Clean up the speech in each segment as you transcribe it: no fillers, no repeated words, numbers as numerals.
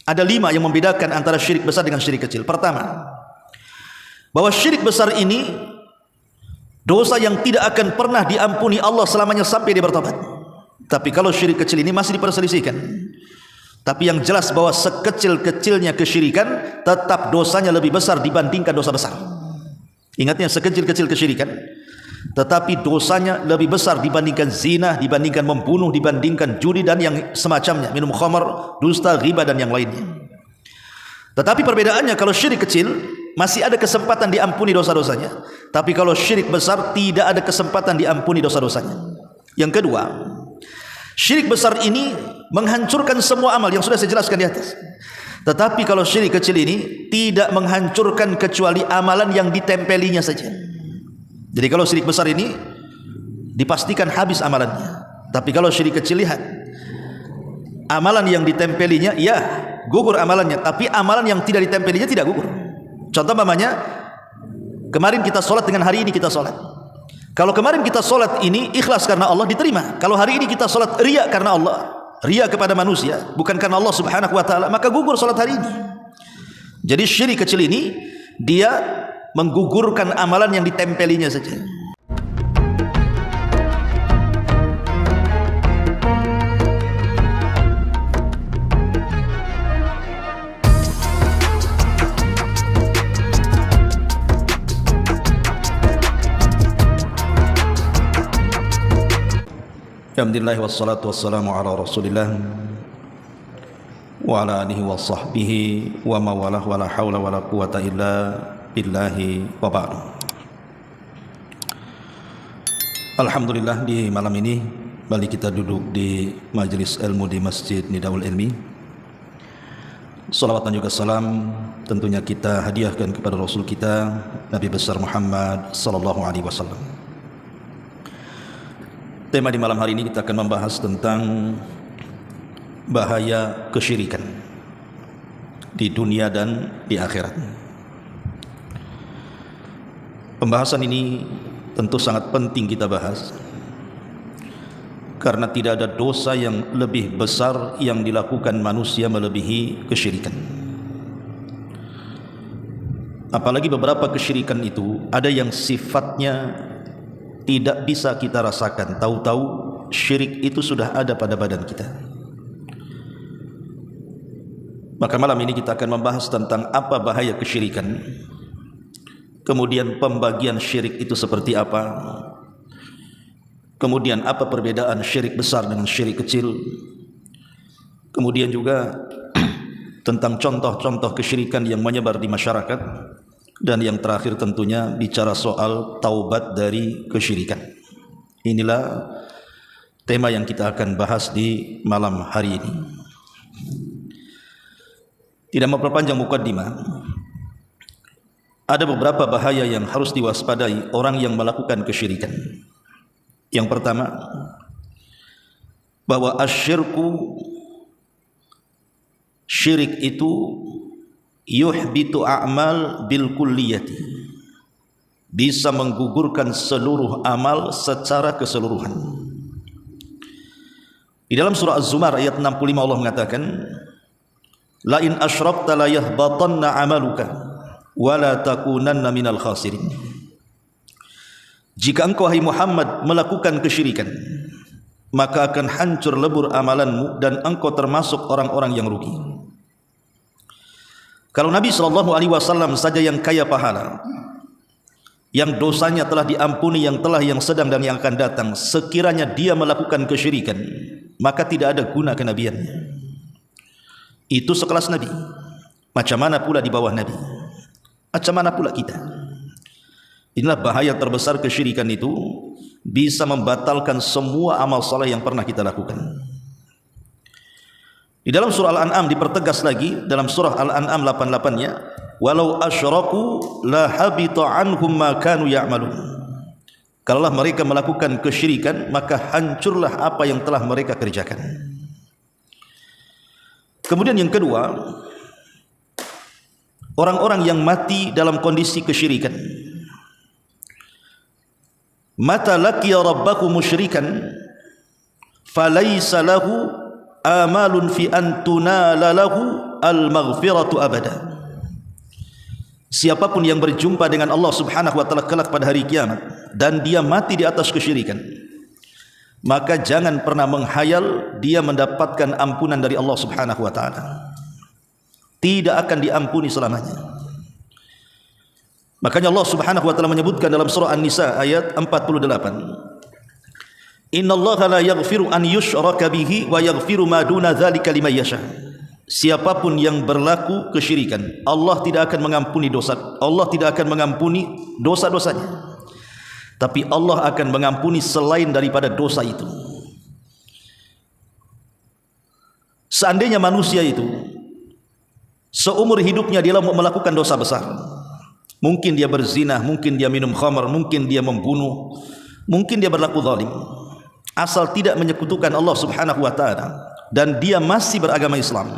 Ada 5 yang membedakan antara syirik besar dengan syirik kecil. Pertama, bahwa syirik besar ini dosa yang tidak akan pernah diampuni Allah selamanya sampai dia bertobat. Tapi kalau syirik kecil ini masih diperselisihkan. Tapi yang jelas bahwa sekecil-kecilnya kesyirikan tetap dosanya lebih besar dibandingkan dosa besar. Ingatnya, sekecil-kecil kesyirikan tetapi dosanya lebih besar dibandingkan zina, dibandingkan membunuh, dibandingkan judi dan yang semacamnya, minum khamar, dusta, riba dan yang lainnya. Tetapi perbedaannya, kalau syirik kecil masih ada kesempatan diampuni dosa-dosanya, tapi kalau syirik besar tidak ada kesempatan diampuni dosa-dosanya. Yang kedua, syirik besar ini menghancurkan semua amal yang sudah saya jelaskan di atas. Tetapi kalau syirik kecil ini tidak menghancurkan kecuali amalan yang ditempelinya saja. Jadi kalau syirik besar ini dipastikan habis amalannya. Tapi kalau syirik kecil, lihat, amalan yang ditempelinya ya gugur amalannya, tapi amalan yang tidak ditempelinya tidak gugur. Contoh mamanya, kemarin kita sholat dengan hari ini kita sholat. Kalau kemarin kita sholat ini ikhlas karena Allah, diterima. Kalau hari ini kita sholat riya karena Allah, riya kepada manusia, bukan karena Allah subhanahu wa ta'ala, maka gugur sholat hari ini. Jadi syirik kecil ini dia menggugurkan amalan yang ditempelinya saja. Alhamdulillah wassalatu wassalamu ala Rasulillah wa ala alihi wa sahbihi wa mawalah wa la hawla wa la quwata illa billahi wa ba'du. Alhamdulillah, di malam ini kembali kita duduk di majelis ilmu di Masjid Nidaul Ilmi. Salawat dan juga salam tentunya kita hadiahkan kepada Rasul kita Nabi besar Muhammad sallallahu alaihi wasallam. Tema di malam hari ini kita akan membahas tentang bahaya kesyirikan di dunia dan di akhirat. Pembahasan ini tentu sangat penting kita bahas, karena tidak ada dosa yang lebih besar yang dilakukan manusia melebihi kesyirikan. Apalagi beberapa kesyirikan itu ada yang sifatnya tidak bisa kita rasakan, tahu-tahu syirik itu sudah ada pada badan kita. Maka malam ini kita akan membahas tentang apa bahaya kesyirikan, kemudian pembagian syirik itu seperti apa, kemudian apa perbedaan syirik besar dengan syirik kecil, kemudian juga tentang contoh-contoh kesyirikan yang menyebar di masyarakat, dan yang terakhir tentunya bicara soal taubat dari kesyirikan. Inilah tema yang kita akan bahas di malam hari ini. Tidak memperpanjang mukaddimah, ada beberapa bahaya yang harus diwaspadai orang yang melakukan kesyirikan. Yang pertama, bahwa asyirku, syirik itu yuhbitu a'mal bil kulliyati, bisa menggugurkan seluruh amal secara keseluruhan. Di dalam surah Az-Zumar ayat 65 Allah mengatakan, la in asyrakta la yahbatanna amaluka wala takunanna minal khasirin. Jika engkau hai Muhammad melakukan kesyirikan, maka akan hancur lebur amalanmu dan engkau termasuk orang-orang yang rugi. Kalau Nabi SAW saja yang kaya pahala, yang dosanya telah diampuni, yang telah, yang sedang dan yang akan datang, sekiranya dia melakukan kesyirikan, maka tidak ada guna kenabiannya. Itu sekelas Nabi, macam mana pula di bawah Nabi, macam mana pula kita. Inilah bahaya terbesar kesyirikan itu, bisa membatalkan semua amal saleh yang pernah kita lakukan. Di dalam surah Al-An'am dipertegas lagi, dalam surah Al-An'am 88-nya, walau asyraku la habita anhum ma kanu ya'malun. Kalaulah mereka melakukan kesyirikan, maka hancurlah apa yang telah mereka kerjakan. Kemudian yang kedua, orang-orang yang mati dalam kondisi kesyirikan. Mata laqiya rabbahu musyrikan falaysa lahu amalun fi an tunala lahu al-maghfiratu abada. Siapapun yang berjumpa dengan Allah Subhanahu wa taala kelak pada hari kiamat dan dia mati di atas kesyirikan, maka jangan pernah menghayal dia mendapatkan ampunan dari Allah Subhanahu wa taala. Tidak akan diampuni selamanya. Makanya Allah Subhanahu wa taala menyebutkan dalam surah An-Nisa ayat 48, Innallaha la yaghfiru an yushraka bihi wa yaghfiru ma duna dzalika liman yasha. Siapapun yang berlaku kesyirikan, Allah tidak akan mengampuni dosa. Allah tidak akan mengampuni dosa-dosanya. Tapi Allah akan mengampuni selain daripada dosa itu. Seandainya manusia itu seumur hidupnya dia melakukan dosa besar, mungkin dia berzina, mungkin dia minum khamar, mungkin dia membunuh, mungkin dia berlaku zalim, asal tidak menyekutukan Allah Subhanahu wa taala dan dia masih beragama Islam,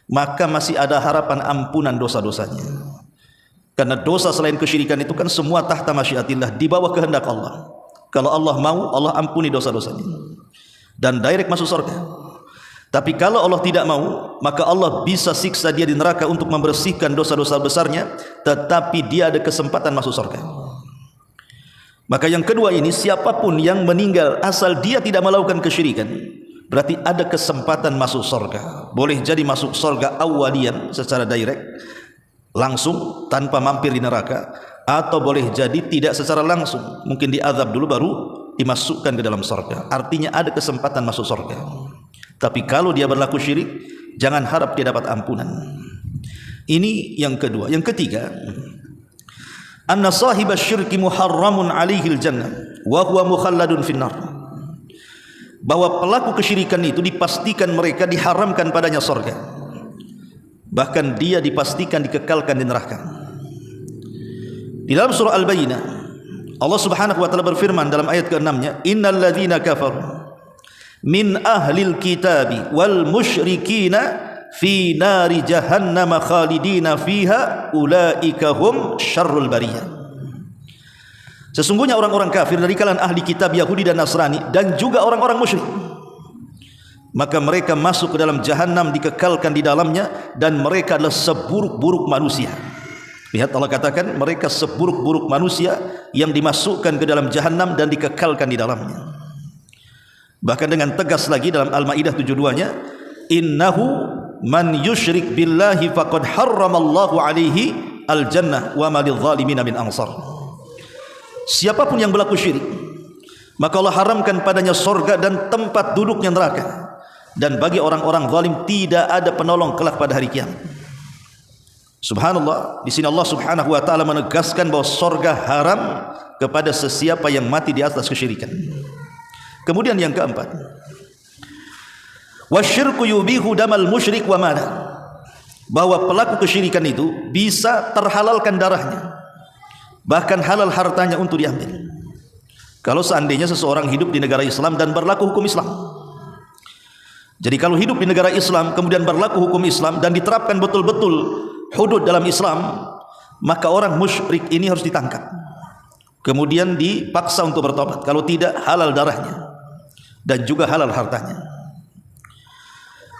maka masih ada harapan ampunan dosa-dosanya. Karena dosa selain kesyirikan itu kan semua tahta masyiatillah, di bawah kehendak Allah. Kalau Allah mau, Allah ampuni dosa-dosanya dan direct masuk surga. Tapi kalau Allah tidak mau, maka Allah bisa siksa dia di neraka untuk membersihkan dosa-dosa besarnya, tetapi dia ada kesempatan masuk surga. Maka yang kedua ini, siapapun yang meninggal asal dia tidak melakukan kesyirikan, berarti ada kesempatan masuk surga. Boleh jadi masuk surga awalian secara direct, langsung tanpa mampir di neraka, atau boleh jadi tidak secara langsung, mungkin diazab dulu baru dimasukkan ke dalam surga. Artinya ada kesempatan masuk surga. Tapi kalau dia berlaku syirik, jangan harap dia dapat ampunan. Ini yang kedua. Yang ketiga, anna sahibas syirki muharramun alaihil jannah wa huwa mukhalladun finnar. Bahwa pelaku kesyirikan itu dipastikan mereka diharamkan padanya surga, bahkan dia dipastikan dikekalkan di neraka. Di dalam surah Al-Bayyinah, Allah Subhanahu wa taala berfirman dalam ayat ke-6-nya, innal ladzina kafaru min ahlil kitabi wal musyrikina fi nari jahannam khalidina fiha ulaika hum syarrul bariyah. Sesungguhnya orang-orang kafir dari kalangan ahli kitab Yahudi dan Nasrani dan juga orang-orang musyrik, maka mereka masuk ke dalam jahanam, dikekalkan di dalamnya, dan mereka adalah seburuk-buruk manusia. Lihat, Allah katakan mereka seburuk-buruk manusia yang dimasukkan ke dalam jahanam dan dikekalkan di dalamnya. Bahkan dengan tegas lagi dalam Al-Maidah 72-nya, innahu man yusyrik billahi faqad harramallahu alaihi al-jannah wa ma lidh-dhalimin min ansar. Siapapun yang berlaku syirik, maka Allah haramkan padanya surga dan tempat duduknya neraka, dan bagi orang-orang zalim tidak ada penolong kelak pada hari kiamat. Subhanallah, di sini Allah Subhanahu wa taala menegaskan bahwa surga haram kepada sesiapa yang mati di atas kesyirikan. Kemudian yang keempat, wasyirku yubihu damal musyrik wa mala. Bahwa pelaku kesyirikan itu bisa terhalalkan darahnya, bahkan halal hartanya untuk diambil. Kalau seandainya seseorang hidup di negara Islam dan berlaku hukum Islam. Jadi kalau hidup di negara Islam kemudian berlaku hukum Islam dan diterapkan betul-betul hudud dalam Islam, maka orang musyrik ini harus ditangkap, kemudian dipaksa untuk bertobat. Kalau tidak, halal darahnya dan juga halal hartanya.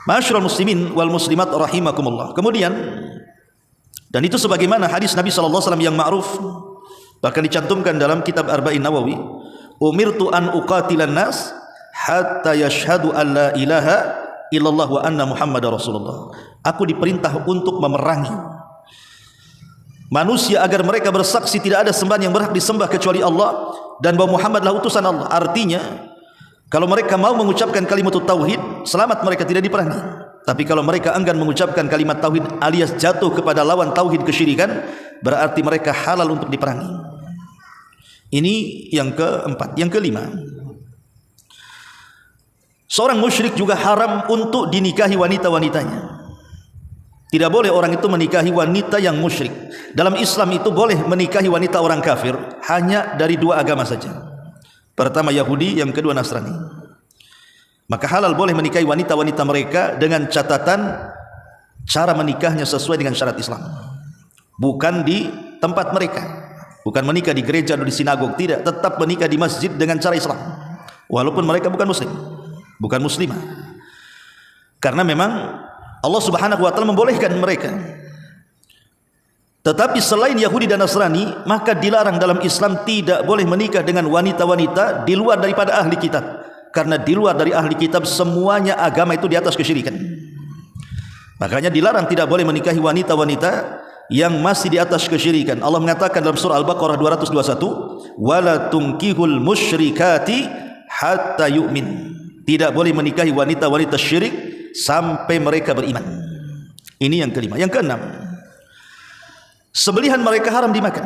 Ma'asyiral muslimin wal muslimat rahimakumullah. Kemudian, dan itu sebagaimana hadis Nabi sallallahu alaihi wasallam yang ma'ruf, bahkan dicantumkan dalam kitab Arba'in Nawawi, umirtu an uqatilan nas hatta yashhadu an la ilaha illallah wa anna muhammadar rasulullah. Aku diperintah untuk memerangi manusia agar mereka bersaksi tidak ada sembahan yang berhak disembah kecuali Allah dan bahwa Muhammad adalah utusan Allah. Artinya, kalau mereka mau mengucapkan kalimat tauhid, selamat, mereka tidak diperangi. Tapi kalau mereka enggan mengucapkan kalimat tauhid alias jatuh kepada lawan tauhid kesyirikan, berarti mereka halal untuk diperangi. Ini yang keempat. Yang kelima, seorang musyrik juga haram untuk dinikahi wanita-wanitanya. Tidak boleh orang itu menikahi wanita yang musyrik. Dalam Islam itu boleh menikahi wanita orang kafir hanya dari dua agama saja. Pertama Yahudi, yang kedua Nasrani. Maka halal boleh menikahi wanita-wanita mereka dengan catatan cara menikahnya sesuai dengan syarat Islam. Bukan di tempat mereka, bukan menikah di gereja atau di sinagog, tidak, tetap menikah di masjid dengan cara Islam. Walaupun mereka bukan muslim, bukan muslimah. Karena memang Allah Subhanahu wa taala membolehkan mereka. Tetapi selain Yahudi dan Nasrani, maka dilarang dalam Islam tidak boleh menikah dengan wanita-wanita di luar daripada ahli kitab. Karena di luar dari ahli kitab semuanya agama itu di atas kesyirikan. Makanya dilarang tidak boleh menikahi wanita-wanita yang masih di atas kesyirikan. Allah mengatakan dalam surah Al-Baqarah 221, "Wala tunkihul musyrikati hatta yu'min." Tidak boleh menikahi wanita-wanita syirik sampai mereka beriman. Ini yang kelima. Yang keenam, sembelihan mereka haram dimakan.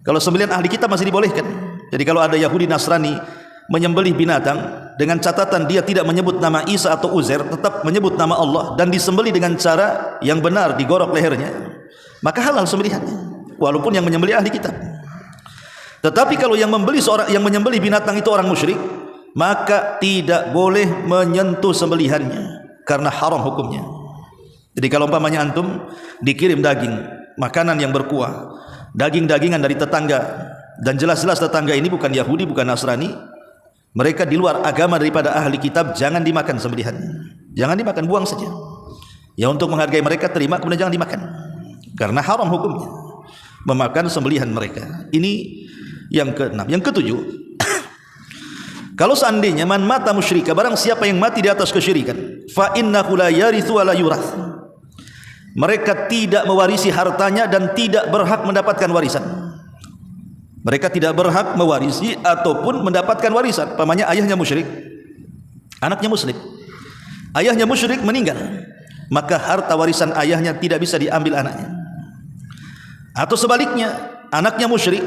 Kalau sembelihan ahli kitab masih dibolehkan. Jadi kalau ada Yahudi Nasrani menyembelih binatang dengan catatan dia tidak menyebut nama Isa atau Uzair, tetap menyebut nama Allah dan disembelih dengan cara yang benar, digorok lehernya, maka halal sembelihannya walaupun yang menyembelih ahli kitab. Tetapi kalau yang menyembelih binatang itu orang musyrik, maka tidak boleh menyentuh sembelihannya karena haram hukumnya. Jadi kalau umpamanya antum dikirim daging, makanan yang berkuah, daging-dagingan dari tetangga, dan jelas-jelas tetangga ini bukan Yahudi, bukan Nasrani, mereka di luar agama daripada ahli kitab, jangan dimakan sembelihannya. Jangan dimakan, buang saja. Ya untuk menghargai mereka, terima, kemudian jangan dimakan karena haram hukumnya memakan sembelihan mereka. Ini yang keenam. Yang ketujuh, kalau seandainya man mata musyrika, barang siapa yang mati di atas kesyirikan, fa innahu la yarithu wa la yurath, mereka tidak mewarisi hartanya dan tidak berhak mendapatkan warisan. Mereka tidak berhak mewarisi ataupun mendapatkan warisan. Pamannya ayahnya musyrik, anaknya muslim. Ayahnya musyrik meninggal, maka harta warisan ayahnya tidak bisa diambil anaknya. Atau sebaliknya, anaknya musyrik,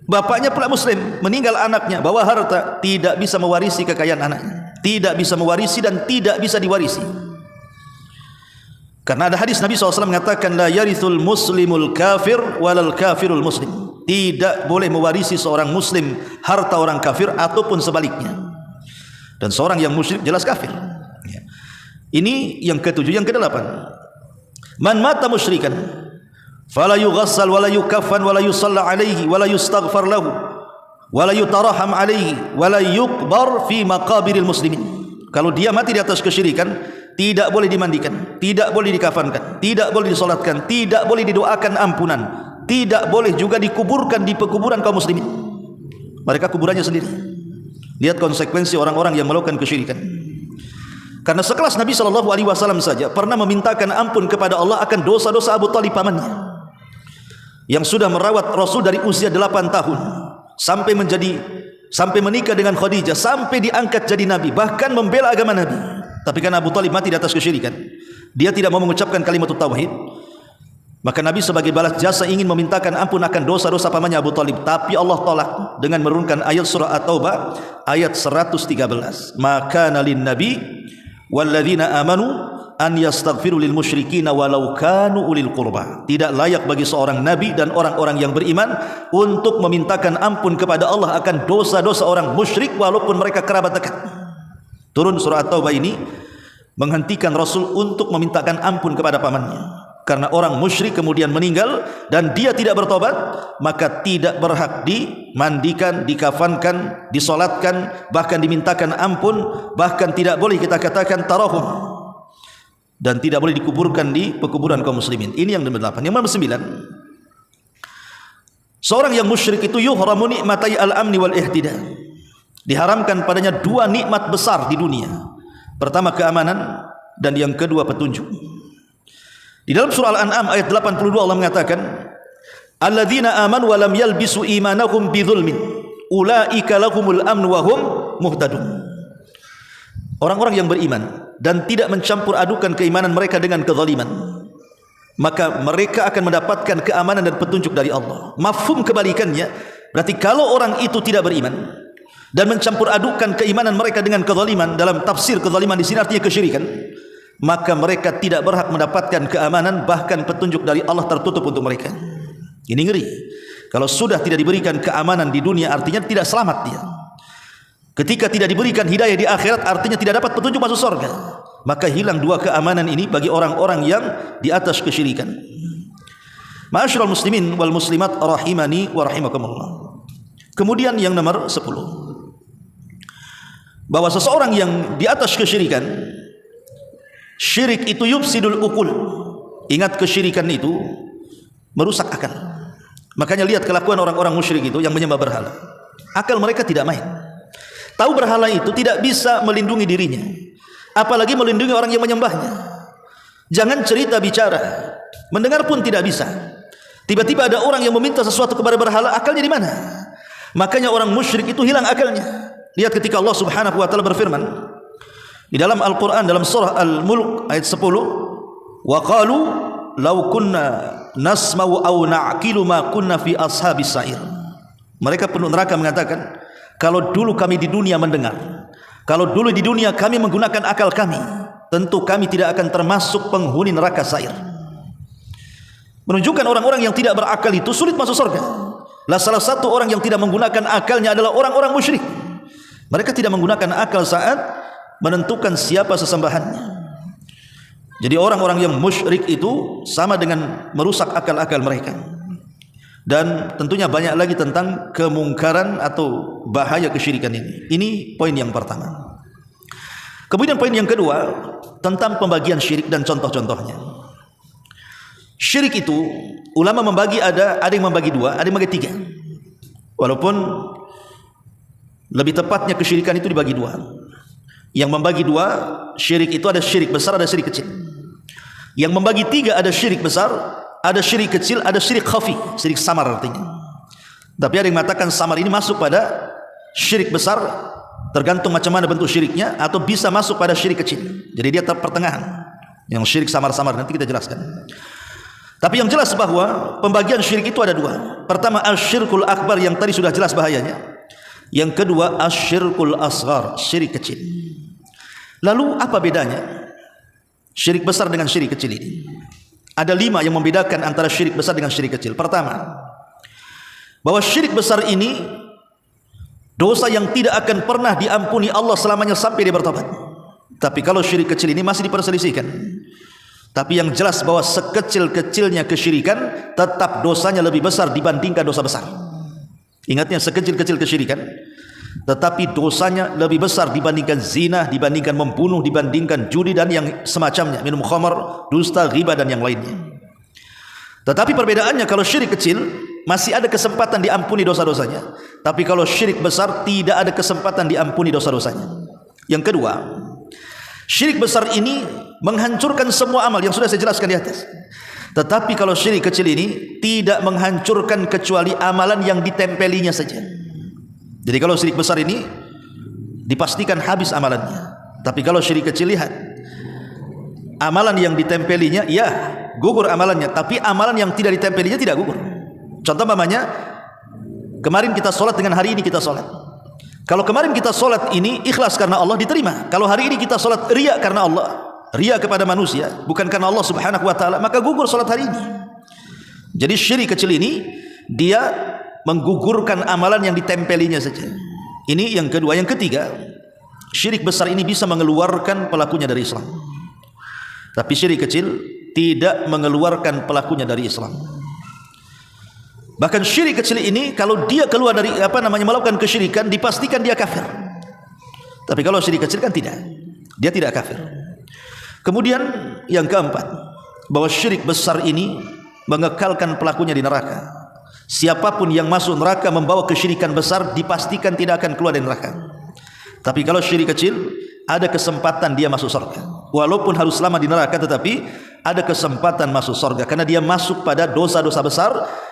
bapaknya pula muslim, meninggal anaknya, bawa harta, tidak bisa mewarisi kekayaan anaknya, tidak bisa mewarisi dan tidak bisa diwarisi. Karena ada hadis Nabi SAW mengatakan, la yarithul muslimul kafir walal kafirul muslim. Tidak boleh mewarisi seorang muslim harta orang kafir ataupun sebaliknya. Dan seorang yang musyrik jelas kafir. Ini yang ketujuh. Yang kedelapan, man mata musyrikan fala yughassal wala yukaffan wala yusalla alaihi wala yustaghfar lahu wala yutaraham alaihi wala yukbar fi maqabiril muslimin. Kalau dia mati di atas kesyirikan, tidak boleh dimandikan, tidak boleh dikafankan, tidak boleh disolatkan, tidak boleh didoakan ampunan, tidak boleh juga dikuburkan di pekuburan kaum muslimin. Mereka kuburannya sendiri. Lihat konsekuensi orang-orang yang melakukan kesyirikan. Karena sekelas Nabi SAW saja pernah memintakan ampun kepada Allah akan dosa-dosa Abu Talib pamannya, yang sudah merawat Rasul dari usia 8 tahun sampai menikah dengan Khadijah, sampai diangkat jadi Nabi, bahkan membela agama Nabi. Tapi kan Abu Talib mati di atas kesyirikan, dia tidak mau mengucapkan kalimat tauhid. Maka Nabi sebagai balas jasa ingin memintakan ampun akan dosa-dosa pamannya Abu Talib, tapi Allah tolak dengan menurunkan ayat surah At-Taubah ayat 113. Maka nalin nabi walladzina amanu an yastaghfiru lil musyrikin walau kanu ulil qurba. Tidak layak bagi seorang nabi dan orang-orang yang beriman untuk memintakan ampun kepada Allah akan dosa-dosa orang musyrik walaupun mereka kerabat dekat. Turun surah At-Taubah ini menghentikan Rasul untuk memintakan ampun kepada pamannya. Karena orang musyrik kemudian meninggal dan dia tidak bertobat, maka tidak berhak dimandikan, dikafankan, disolatkan, bahkan dimintakan ampun, bahkan tidak boleh kita katakan tarahum, dan tidak boleh dikuburkan di pekuburan kaum muslimin. Ini yang ke-8. Yang ke-9, seorang yang musyrik itu yuhramu nikmatai al-amni wal ihtida. Diharamkan padanya dua nikmat besar di dunia. Pertama keamanan, dan yang kedua petunjuk. Di dalam surah Al-An'am ayat 82 Allah mengatakan, alladzina amanu wa lam yalbisu imanahum bidzulmin ulaika lahumul amnu wa hum muhtadun. Orang-orang yang beriman dan tidak mencampur adukan keimanan mereka dengan kezaliman, maka mereka akan mendapatkan keamanan dan petunjuk dari Allah. Mafhum kebalikannya, berarti kalau orang itu tidak beriman dan mencampur adukan keimanan mereka dengan kezaliman, dalam tafsir kezaliman di sini artinya kesyirikan, maka mereka tidak berhak mendapatkan keamanan, bahkan petunjuk dari Allah tertutup untuk mereka. Ini ngeri. Kalau sudah tidak diberikan keamanan di dunia, artinya tidak selamat dia. Ketika tidak diberikan hidayah di akhirat, artinya tidak dapat petunjuk masuk surga. Maka hilang dua keamanan ini bagi orang-orang yang di atas kesyirikan. Ma'asyiral muslimin wal muslimat rahimani wa rahimakumullah. Kemudian yang nomor 10, bahwa seseorang yang di atas kesyirikan Syirik itu yufsidul uqul. Ingat, kesyirikan itu merusak akal. Makanya lihat kelakuan orang-orang musyrik itu yang menyembah berhala. Akal mereka tidak main. Tahu berhala itu tidak bisa melindungi dirinya, apalagi melindungi orang yang menyembahnya. Jangan cerita bicara, mendengar pun tidak bisa. Tiba-tiba ada orang yang meminta sesuatu kepada berhala, akalnya di mana? Makanya orang musyrik itu hilang akalnya. Lihat ketika Allah Subhanahu wa taala berfirman di dalam Al-Qur'an, dalam surah Al-Mulk ayat 10, wa qalu law kunna nasma'u aw na'qilu ma kunna fi ashabis sa'ir. Mereka penduduk neraka mengatakan, kalau dulu kami di dunia mendengar, kalau dulu di dunia kami menggunakan akal kami, tentu kami tidak akan termasuk penghuni neraka sa'ir. Menunjukkan orang-orang yang tidak berakal itu sulit masuk surga. Lah salah satu orang yang tidak menggunakan akalnya adalah orang-orang musyrik. Mereka tidak menggunakan akal saat menentukan siapa sesembahannya. Jadi orang-orang yang musyrik itu sama dengan merusak akal-akal mereka. Dan tentunya banyak lagi tentang kemungkaran atau bahaya kesyirikan ini. Ini poin yang pertama. Kemudian poin yang kedua, tentang pembagian syirik dan contoh-contohnya. Syirik itu ulama membagi, ada yang membagi dua, ada yang membagi tiga. Walaupun lebih tepatnya kesyirikan itu dibagi dua. Yang membagi dua syirik itu ada syirik besar, ada syirik kecil. Yang membagi tiga ada syirik besar, ada syirik kecil, ada syirik khafi, syirik samar artinya. Tapi ada yang mengatakan samar ini masuk pada syirik besar, tergantung macam mana bentuk syiriknya, atau bisa masuk pada syirik kecil. Jadi dia pertengahan. Yang syirik samar-samar nanti kita jelaskan. Tapi yang jelas bahwa pembagian syirik itu ada dua. Pertama asyirkul akbar yang tadi sudah jelas bahayanya. Yang kedua asyirkul asghar, syirik kecil. Lalu apa bedanya syirik besar dengan syirik kecil ini? Ada 5 yang membedakan antara syirik besar dengan syirik kecil. Pertama, bahwa syirik besar ini dosa yang tidak akan pernah diampuni Allah selamanya sampai dia bertobat. Tapi kalau syirik kecil ini masih diperselisihkan. Tapi yang jelas bahwa sekecil-kecilnya kesyirikan tetap dosanya lebih besar dibandingkan dosa besar. Ingatnya, sekecil-kecil kesyirikan tetapi dosanya lebih besar dibandingkan zina, dibandingkan membunuh, dibandingkan judi dan yang semacamnya, minum khamar, dusta, ghibah dan yang lainnya. Tetapi perbedaannya, kalau syirik kecil masih ada kesempatan diampuni dosa-dosanya, tapi kalau syirik besar tidak ada kesempatan diampuni dosa-dosanya. Yang kedua, syirik besar ini menghancurkan semua amal yang sudah saya jelaskan di atas. Tetapi kalau syirik kecil ini tidak menghancurkan kecuali amalan yang ditempelinya saja. Jadi kalau syirik besar ini dipastikan habis amalannya. Tapi kalau syirik kecil, lihat, amalan yang ditempelinya ya gugur amalannya, tapi amalan yang tidak ditempelinya tidak gugur. Contoh umpamanya, kemarin kita sholat dengan hari ini kita sholat. Kalau kemarin kita sholat ini ikhlas karena Allah, diterima. Kalau hari ini kita sholat riya karena Allah, riya kepada manusia, bukan karena Allah Subhanahu wa taala, maka gugur sholat hari ini. Jadi syirik kecil ini dia menggugurkan amalan yang ditempelinya saja. Ini yang kedua. Yang ketiga, syirik besar ini bisa mengeluarkan pelakunya dari Islam. Tapi syirik kecil tidak mengeluarkan pelakunya dari Islam. Bahkan syirik kecil ini kalau dia keluar dari melakukan kesyirikan, dipastikan dia kafir. Tapi kalau syirik kecil kan tidak, dia tidak kafir. Kemudian yang keempat, bahwa syirik besar ini mengekalkan pelakunya di neraka. Siapapun yang masuk neraka membawa kesyirikan besar, dipastikan tidak akan keluar dari neraka. Tapi kalau syirik kecil, ada kesempatan dia masuk surga. Walaupun harus lama di neraka, tetapi ada kesempatan masuk surga, karena dia masuk pada dosa-dosa besar